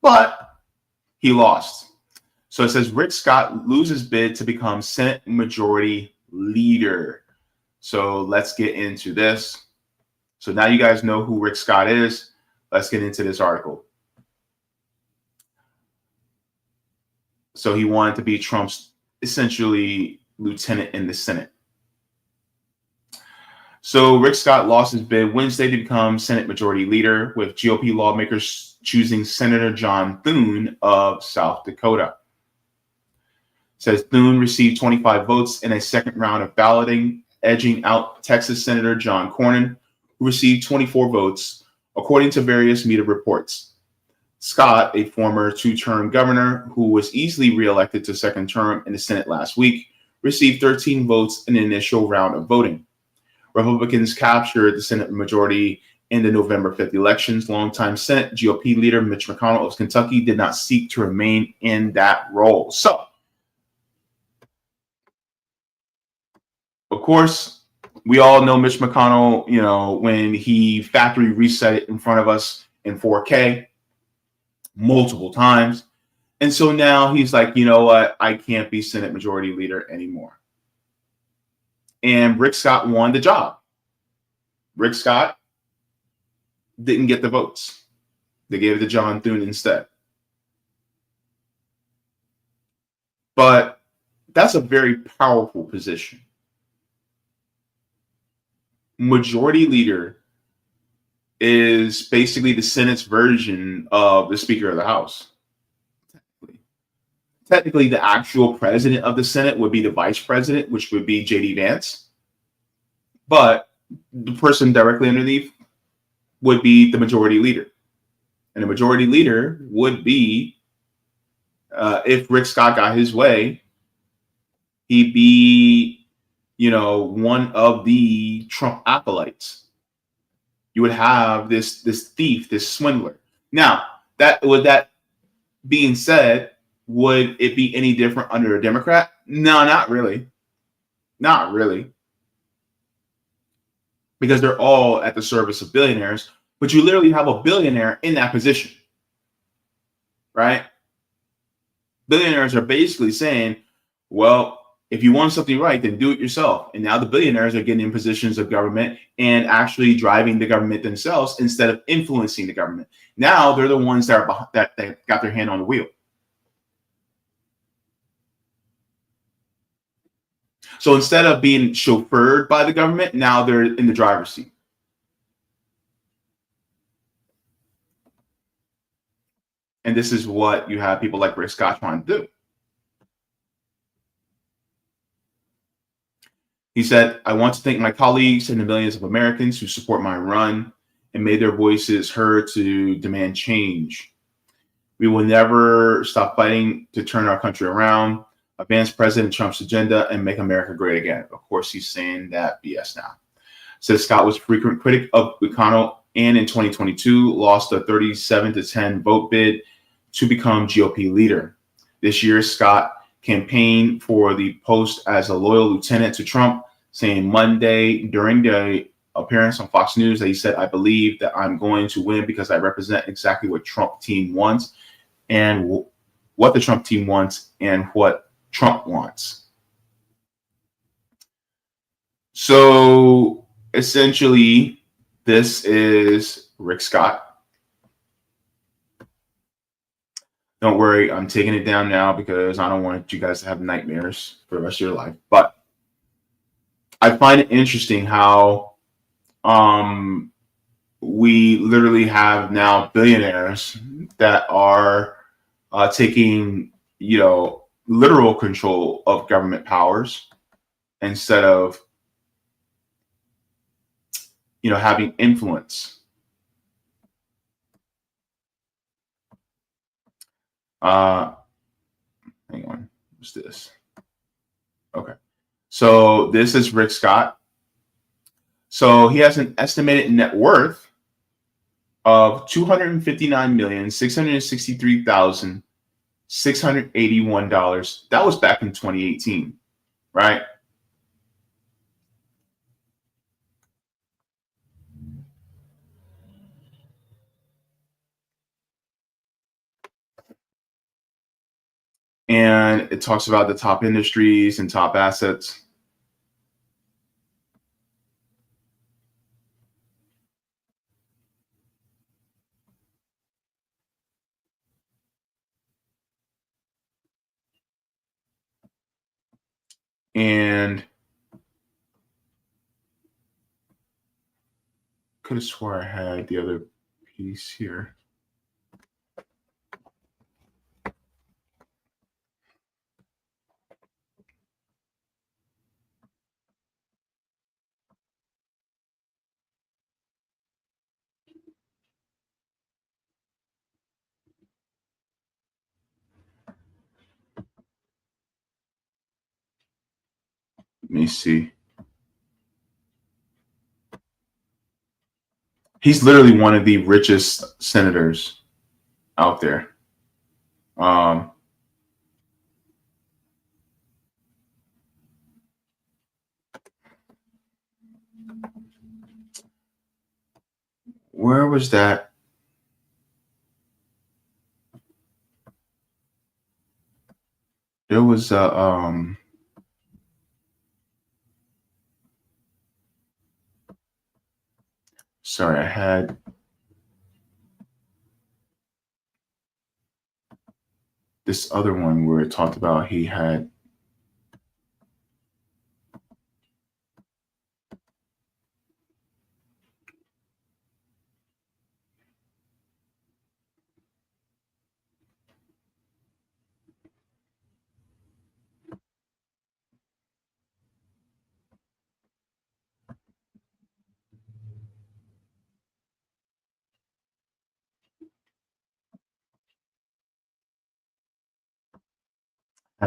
But he lost. So it says Rick Scott loses bid to become Senate Majority Leader. So let's get into this. So now you guys know who Rick Scott is. Let's get into this article. So he wanted to be Trump's essentially lieutenant in the Senate. So Rick Scott lost his bid Wednesday to become Senate Majority Leader, with GOP lawmakers choosing Senator John Thune of South Dakota. It says Thune received 25 votes in a second round of balloting, edging out Texas Senator John Cornyn, who received 24 votes, according to various media reports. Scott, a former two-term governor who was easily reelected to second term in the Senate last week, received 13 votes in the initial round of voting. Republicans captured the Senate majority in the November 5th elections. Longtime Senate GOP leader Mitch McConnell of Kentucky did not seek to remain in that role. So, of course, we all know Mitch McConnell, when he factory reset it in front of us in 4K multiple times. And so now he's like, you know what? I can't be Senate Majority Leader anymore. And Rick Scott won the job. Rick Scott didn't get the votes. They gave it to John Thune instead. But that's a very powerful position. Majority Leader is basically the Senate's version of the Speaker of the House. Technically, the actual president of the Senate would be the vice president, which would be J.D. Vance. But the person directly underneath would be the majority leader. And the majority leader would be, if Rick Scott got his way, he'd be, one of the Trump acolytes. You would have this thief, this swindler. Now, that being said, would it be any different under a Democrat? No, not really. Not really. Because they're all at the service of billionaires, but you literally have a billionaire in that position, right? Billionaires are basically saying, well, if you want something right, then do it yourself. And now the billionaires are getting in positions of government and actually driving the government themselves instead of influencing the government. Now they're the ones that got their hand on the wheel. So instead of being chauffeured by the government, now they're in the driver's seat. And this is what you have people like Rick Scott trying to do. He said, I want to thank my colleagues and the millions of Americans who support my run and made their voices heard to demand change. We will never stop fighting to turn our country around, advance President Trump's agenda, and make America great again. Of course, he's saying that BS now. Said Scott was a frequent critic of McConnell and in 2022 lost a 37-10 vote bid to become GOP leader. This year, Scott campaigned for the post as a loyal lieutenant to Trump, saying Monday during the appearance on Fox News that he said, I believe that I'm going to win because I represent exactly what Trump team wants and what the Trump team wants and what Trump wants. So essentially, this is Rick Scott. Don't worry, I'm taking it down now because I don't want you guys to have nightmares for the rest of your life. But I find it interesting how we literally have now billionaires that are taking, literal control of government powers instead of, having influence. Hang on, what's this? Okay. So this is Rick Scott. So he has an estimated net worth of $259,663,681. That was back in 2018, right? And it talks about the top industries and top assets. And could have swore I had the other piece here. Let me see. He's literally one of the richest senators out there. Where was that? There was sorry, I had this other one where it talked about he had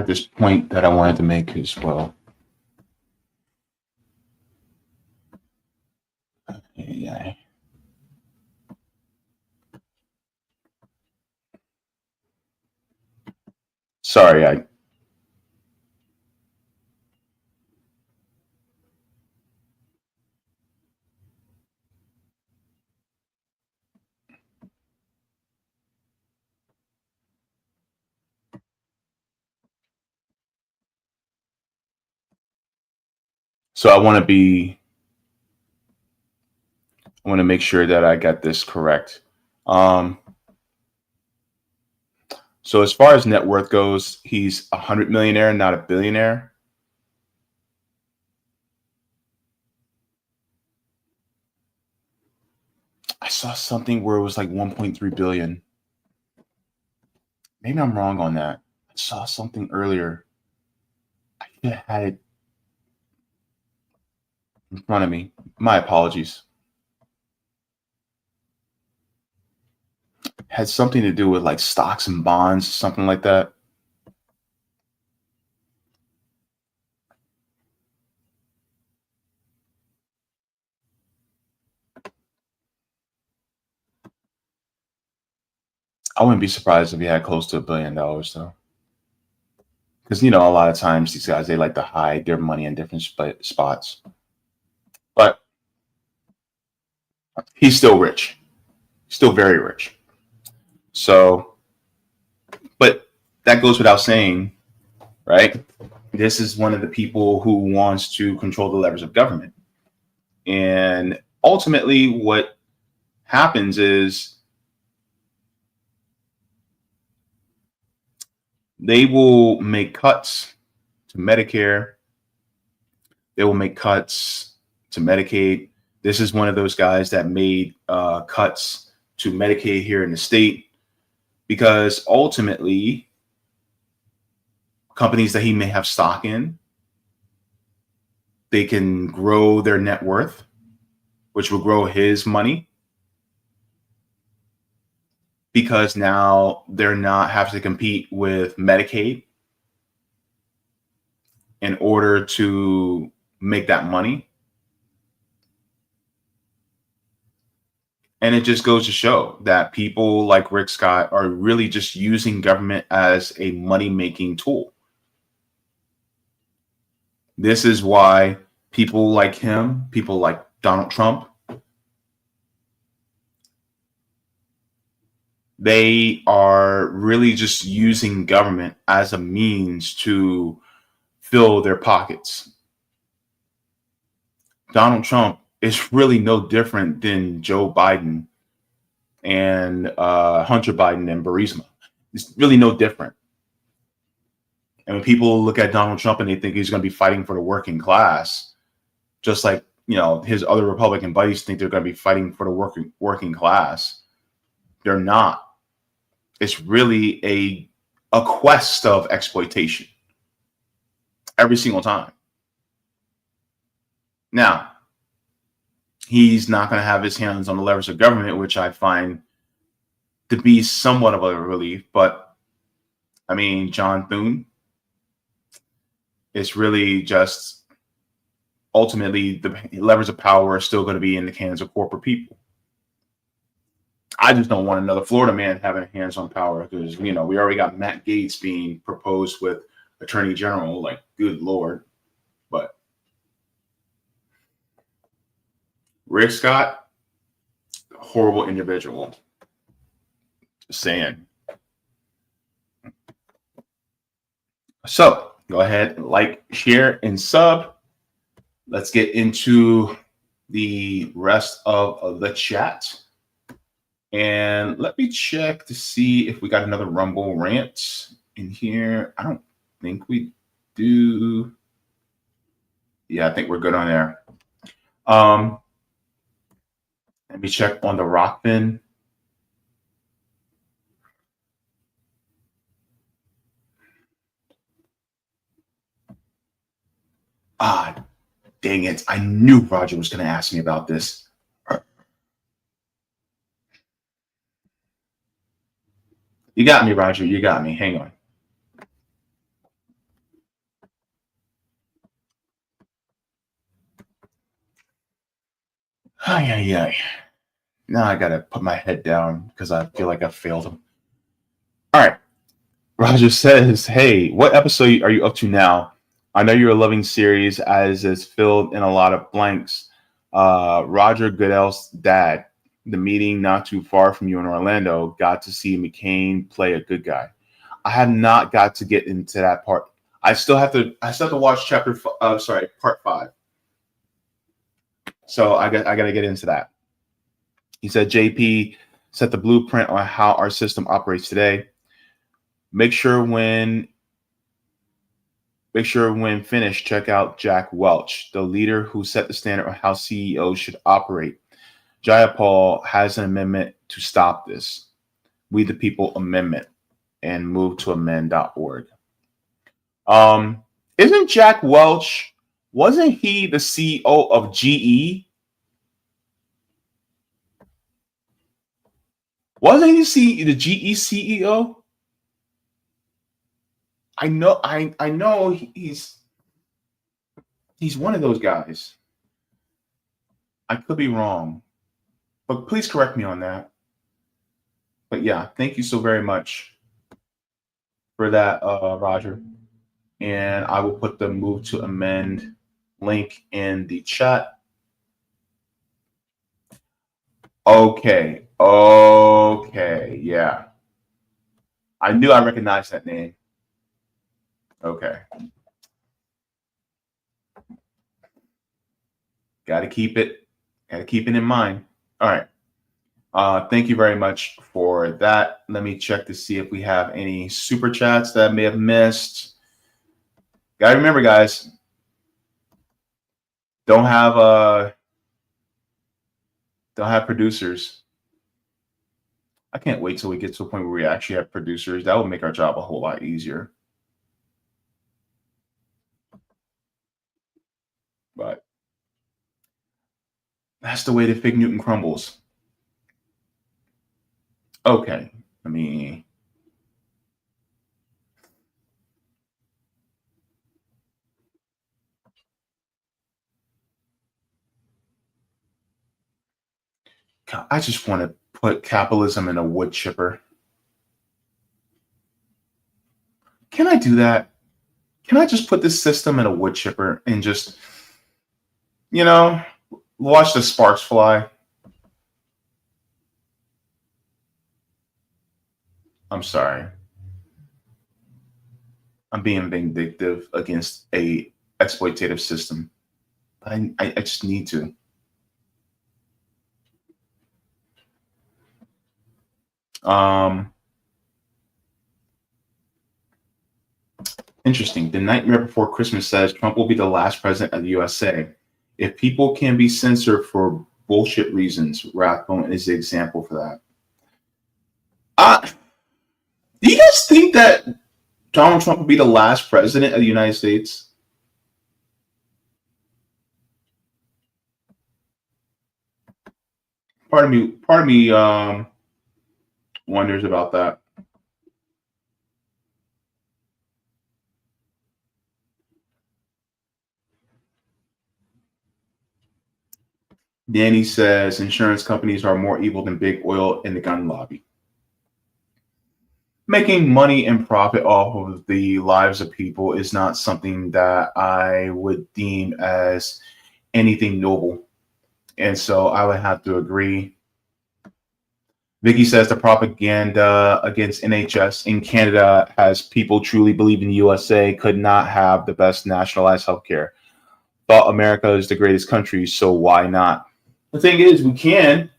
this point that I wanted to make as well. Yeah. Sorry, so I want to make sure that I got this correct. So as far as net worth goes, he's a 100 millionaire, not a billionaire. I saw something where it was like 1.3 billion. Maybe I'm wrong on that. I saw something earlier. I should have had it in front of me. My apologies. Had something to do with like stocks and bonds, something like that. I wouldn't be surprised if he had close to $1 billion though. Because, a lot of times these guys, they like to hide their money in different spots. But he's still rich. Still very rich. So, but that goes without saying, right? This is one of the people who wants to control the levers of government. And ultimately, what happens is they will make cuts to Medicare. They will make cuts to Medicaid. This is one of those guys that made cuts to Medicaid here in the state because ultimately, companies that he may have stock in, they can grow their net worth, which will grow his money because now they're not having to compete with Medicaid in order to make that money. And it just goes to show that people like Rick Scott are really just using government as a money-making tool. This is why people like him, people like Donald Trump, they are really just using government as a means to fill their pockets. Donald Trump is really no different than Joe Biden and Hunter Biden and Burisma. It's really no different. And when people look at Donald Trump and they think he's going to be fighting for the working class, just like his other Republican buddies think they're going to be fighting for the working class, they're not. It's really a quest of exploitation every single time. Now, he's not going to have his hands on the levers of government, which I find to be somewhat of a relief. But I mean, John Thune, it's really just ultimately the levers of power are still going to be in the hands of corporate people. I just don't want another Florida man having hands on power because, we already got Matt Gaetz being proposed with Attorney General, like, good Lord. But Rick Scott, horrible individual. Just saying. So go ahead, like, share, and sub. Let's get into the rest of the chat. And let me check to see if we got another Rumble rant in here. I don't think we do. Yeah, I think we're good on there. Let me check on the rock bin. Ah, dang it. I knew Roger was going to ask me about this. You got me, Roger. You got me. Hang on. Ay. Now I got to put my head down because I feel like I failed him. All right. Roger says, hey, what episode are you up to now? I know you're a loving series as is filled in a lot of blanks. Roger Goodell's dad, the meeting not too far from you in Orlando, got to see McCain play a good guy. I have not got to get into that part. I still have to watch part 5. So I got to get into that. He said, JP set the blueprint on how our system operates today. Make sure when finished, check out Jack Welch, the leader who set the standard on how CEOs should operate. Jayapal has an amendment to stop this. We the People amendment. and move to amend.org. Isn't Jack Welch, wasn't he the CEO of GE? Wasn't he the GE CEO? I know he's one of those guys. I could be wrong, but please correct me on that. But yeah, thank you so very much for that, Roger. And I will put the move to amend link in the chat. Okay, yeah. I knew I recognized that name. Okay. Got to keep it in mind. All right. Thank you very much for that. Let me check to see if we have any super chats that I may have missed. Gotta remember, guys, don't have producers. I can't wait till we get to a point where we actually have producers. That will make our job a whole lot easier. But that's the way the Fig Newton crumbles. Okay, let me. I just want to put capitalism in a wood chipper. Can I do that? Can I just put this system in a wood chipper and just, watch the sparks fly? I'm sorry. I'm being vindictive against a exploitative system. But I just need to. Interesting. The Nightmare Before Christmas says Trump will be the last president of the USA. If people can be censored for bullshit reasons, Rathbone is the example for that. Do you guys think that Donald Trump will be the last president of the United States? Part of me wonders about that. Danny says insurance companies are more evil than big oil and the gun lobby. Making money and profit off of the lives of people is not something that I would deem as anything noble. And so I would have to agree. Vicky says the propaganda against NHS in Canada has people truly believe in the USA could not have the best nationalized healthcare. Thought America is the greatest country, so why not? The thing is, we can.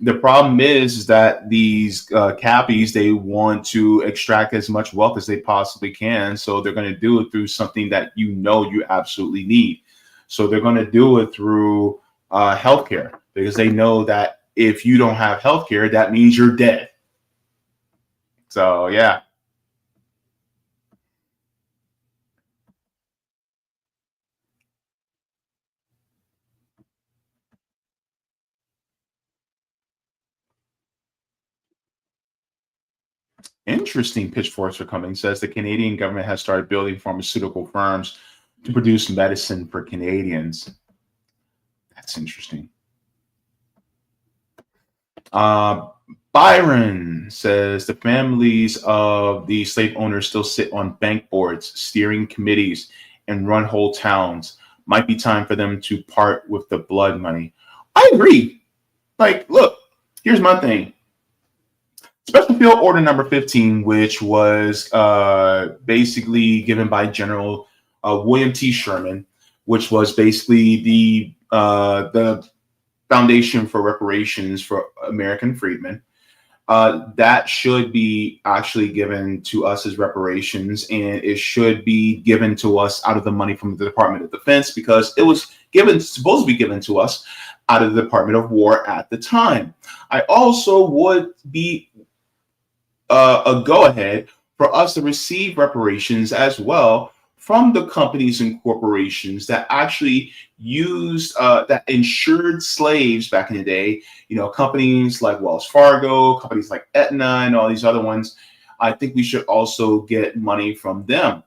The problem is that these cappies, they want to extract as much wealth as they possibly can. So they're going to do it through something that you absolutely need. So they're going to do it through healthcare, because they know that if you don't have healthcare, that means you're dead. So, yeah. Interesting. Pitchforks are coming. Says the Canadian government has started building pharmaceutical firms to produce medicine for Canadians. That's interesting. Byron says the families of the slave owners still sit on bank boards, steering committees, and run whole towns. Might be time for them to part with the blood money. I agree. Like, look, here's my thing. Special Field Order number 15, which was basically given by General William T. Sherman, which was basically the foundation for reparations for American freedmen. That should be actually given to us as reparations, and it should be given to us out of the money from the Department of Defense, because it was supposed to be given to us out of the Department of War at the time. I also would be a go-ahead for us to receive reparations as well from the companies and corporations that actually used that insured slaves back in the day. You know, companies like Wells Fargo, companies like Aetna, and all these other ones. I think we should also get money from them,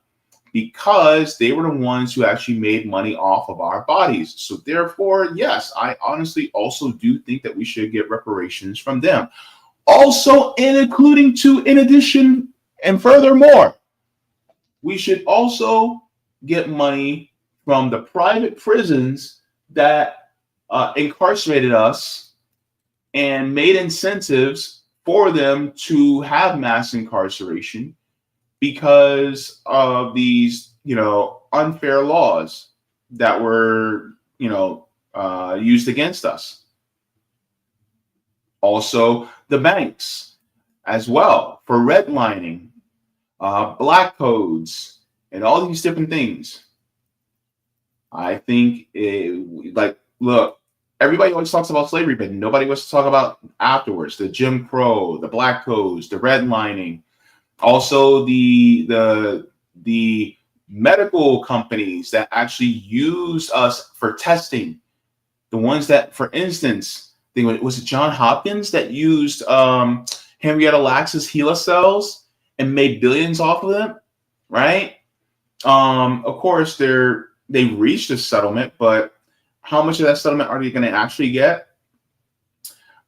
because they were the ones who actually made money off of our bodies. So therefore, yes, I honestly also do think that we should get reparations from them. Also, in addition, and furthermore, we should also get money from the private prisons that incarcerated us and made incentives for them to have mass incarceration, because of these, unfair laws that were, used against us. Also, the banks as well for redlining, black codes, and all these different things. I think, look, everybody always talks about slavery, but nobody wants to talk about afterwards: the Jim Crow, the black codes, the redlining. Also, the medical companies that actually use us for testing, the ones that, for instance, was it John Hopkins that used Henrietta Lacks's HeLa cells and made billions off of them, right? Of course, they reached a settlement, but how much of that settlement are they going to actually get?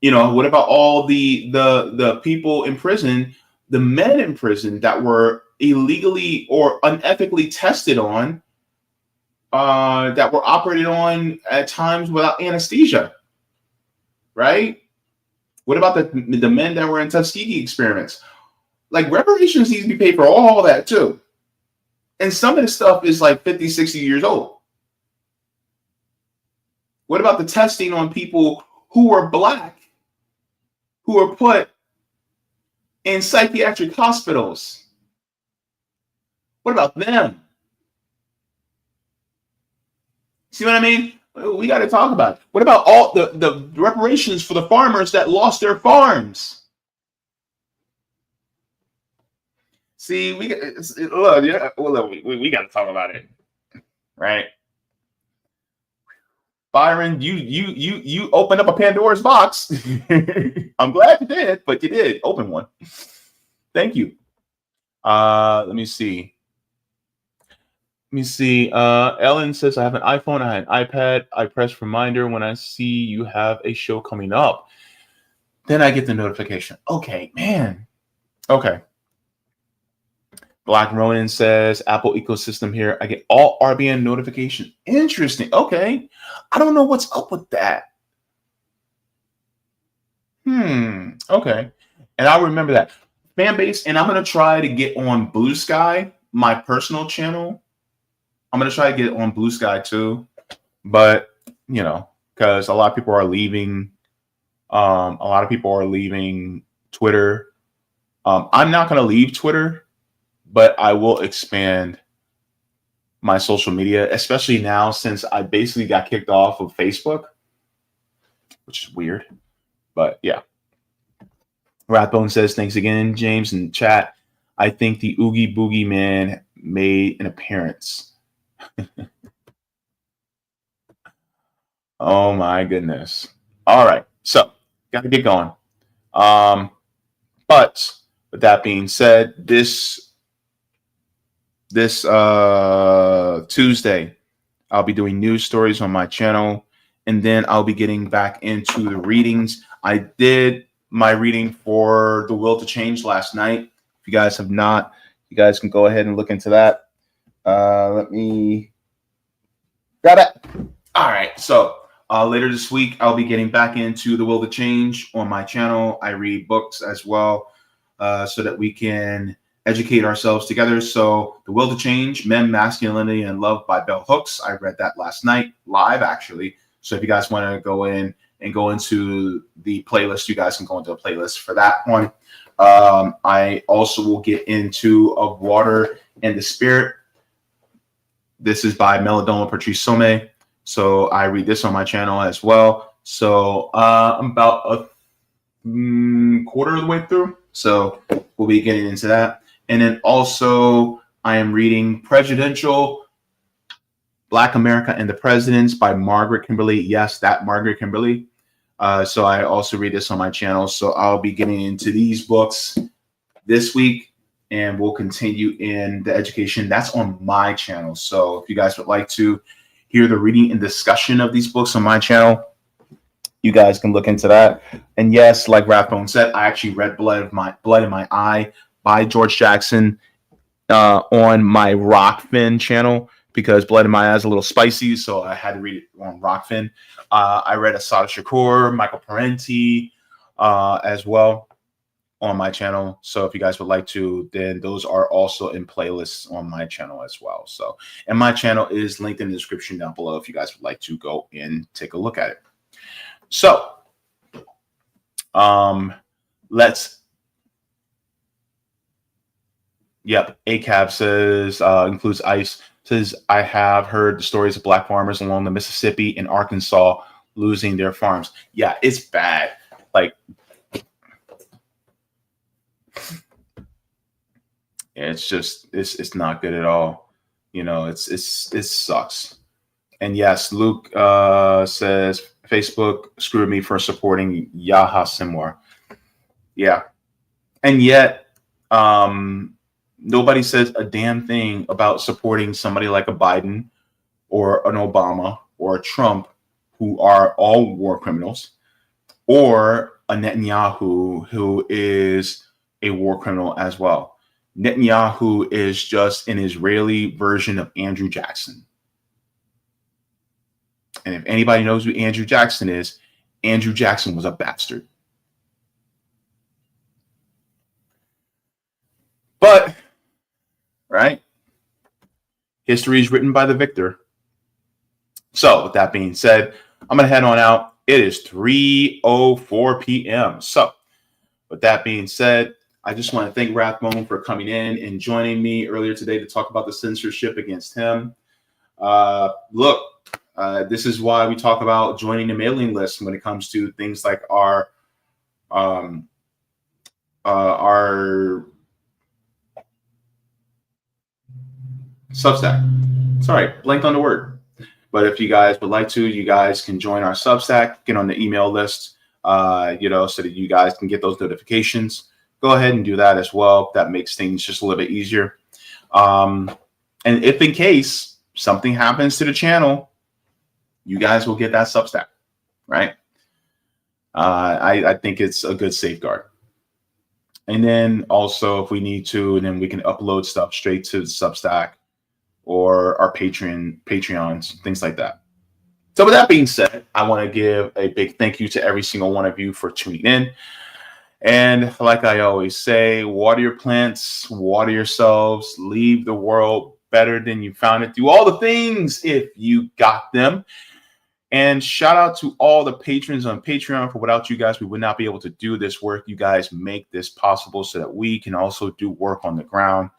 What about all the people in prison? The men in prison that were illegally or unethically tested on, that were operated on at times without anesthesia, right? What about the men that were in Tuskegee experiments? Like, reparations need to be paid for all that too. And some of this stuff is like 50, 60 years old. What about the testing on people who were black, who were put in psychiatric hospitals? What about them? See what I mean? We got to talk about it. What about all the reparations for the farmers that lost their farms? See, we got to talk about it, right? Byron, you opened up a Pandora's box. I'm glad you did, but you did open one. Thank you. Let me see. Ellen says, I have an iPhone, I have an iPad. I press reminder when I see you have a show coming up. Then I get the notification. Okay, man. Okay. Black Ronin says, Apple ecosystem here. I get all RBN notifications. Interesting. Okay. I don't know what's up with that. Okay. And I'll remember that. Fan base, and I'm going to try to get on Blue Sky, my personal channel. I'm going to try to get on Blue Sky too. But, because a lot of people are leaving. A lot of people are leaving Twitter. I'm not going to leave Twitter, but I will expand my social media, especially now since I basically got kicked off of Facebook, which is weird. But yeah. Rathbone says, thanks again, James, in chat. I think the Oogie Boogie Man made an appearance. Oh my goodness. All right. So, got to get going. But with that being said, this Tuesday, I'll be doing news stories on my channel, and then I'll be getting back into the readings. I did my reading for The Will to Change last night. If you guys have not, you guys can go ahead and look into that. Let me grab it. All right. So later this week, I'll be getting back into The Will to Change on my channel. I read books as well, so that we can educate ourselves together. So The Will to Change, Men, Masculinity, and Love by Bell Hooks. I read that last night, live actually. So if you guys want to go in and go into the playlist, you guys can go into a playlist for that one. I also will get into Of Water and the Spirit. This is by Melodoma Patrice Somé. So I read this on my channel as well. So I'm about a quarter of the way through. So we'll be getting into that. And then also I am reading Presidential Black America and the Presidents by Margaret Kimberly. Yes, that Margaret Kimberly. So I also read this on my channel. So I'll be getting into these books this week, and we'll continue in the education. That's on my channel. So if you guys would like to hear the reading and discussion of these books on my channel, you guys can look into that. And yes, like Rathbone said, I actually read Blood in My Eye by George Jackson on my Rockfin channel, because Blood in My Eye is a little spicy, so I had to read it on Rockfin. I read Assata Shakur, Michael Parenti as well on my channel. So if you guys would like to, then those are also in playlists on my channel as well. So, and my channel is linked in the description down below if you guys would like to go and take a look at it. So ACAB says, includes ICE, says, I have heard the stories of black farmers along the Mississippi and Arkansas losing their farms. Yeah, it's bad. Like, it's just, it's not good at all. You know, it sucks. And yes, Luke says, Facebook screwed me for supporting Yaha Simwar. Yeah. And yet, nobody says a damn thing about supporting somebody like a Biden or an Obama or a Trump, who are all war criminals, or a Netanyahu, who is a war criminal as well. Netanyahu is just an Israeli version of Andrew Jackson. And if anybody knows who Andrew Jackson is, Andrew Jackson was a bastard. But, right? History is written by the victor. So, with that being said, I'm going to head on out. It is 3:04 p.m. So, with that being said, I just want to thank Rathbone for coming in and joining me earlier today to talk about the censorship against him. This is why we talk about joining the mailing list when it comes to things like our Substack. Sorry, blanked on the word. But if you guys would like to, you guys can join our Substack, get on the email list, so that you guys can get those notifications. Go ahead and do that as well. That makes things just a little bit easier. And if in case something happens to the channel, you guys will get that Substack, right? I think it's a good safeguard. And then also, if we need to, then we can upload stuff straight to the Substack or our Patreons, things like that. So with that being said, I want to give a big thank you to every single one of you for tuning in. And like I always say, water your plants, water yourselves, leave the world better than you found it. Do all the things if you got them. And shout out to all the patrons on Patreon. For without you guys, we would not be able to do this work. You guys make this possible so that we can also do work on the ground.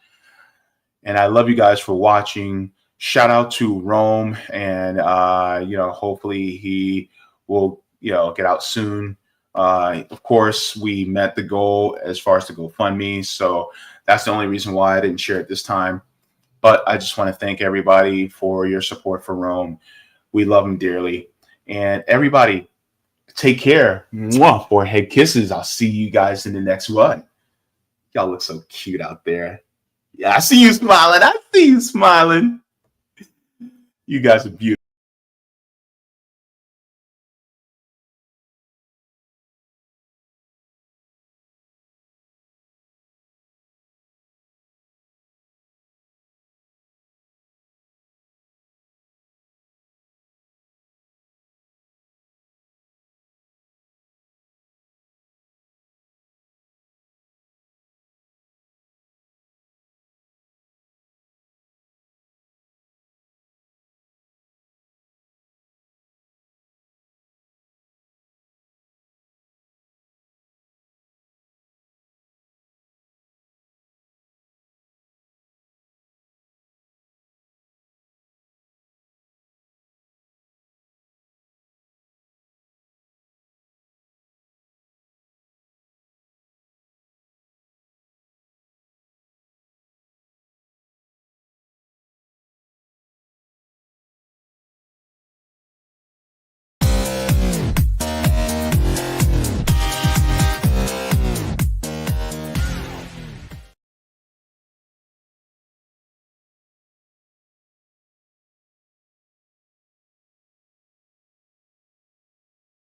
And I love you guys for watching. Shout out to Rome, and hopefully he will get out soon. Of course, we met the goal as far as the GoFundMe, so that's the only reason why I didn't share it this time. But I just want to thank everybody for your support for Rome. We love him dearly. And everybody, take care. Mwah. Forehead kisses. I'll see you guys in the next one. Y'all look so cute out there. Yeah, I see you smiling. I see you smiling. You guys are beautiful.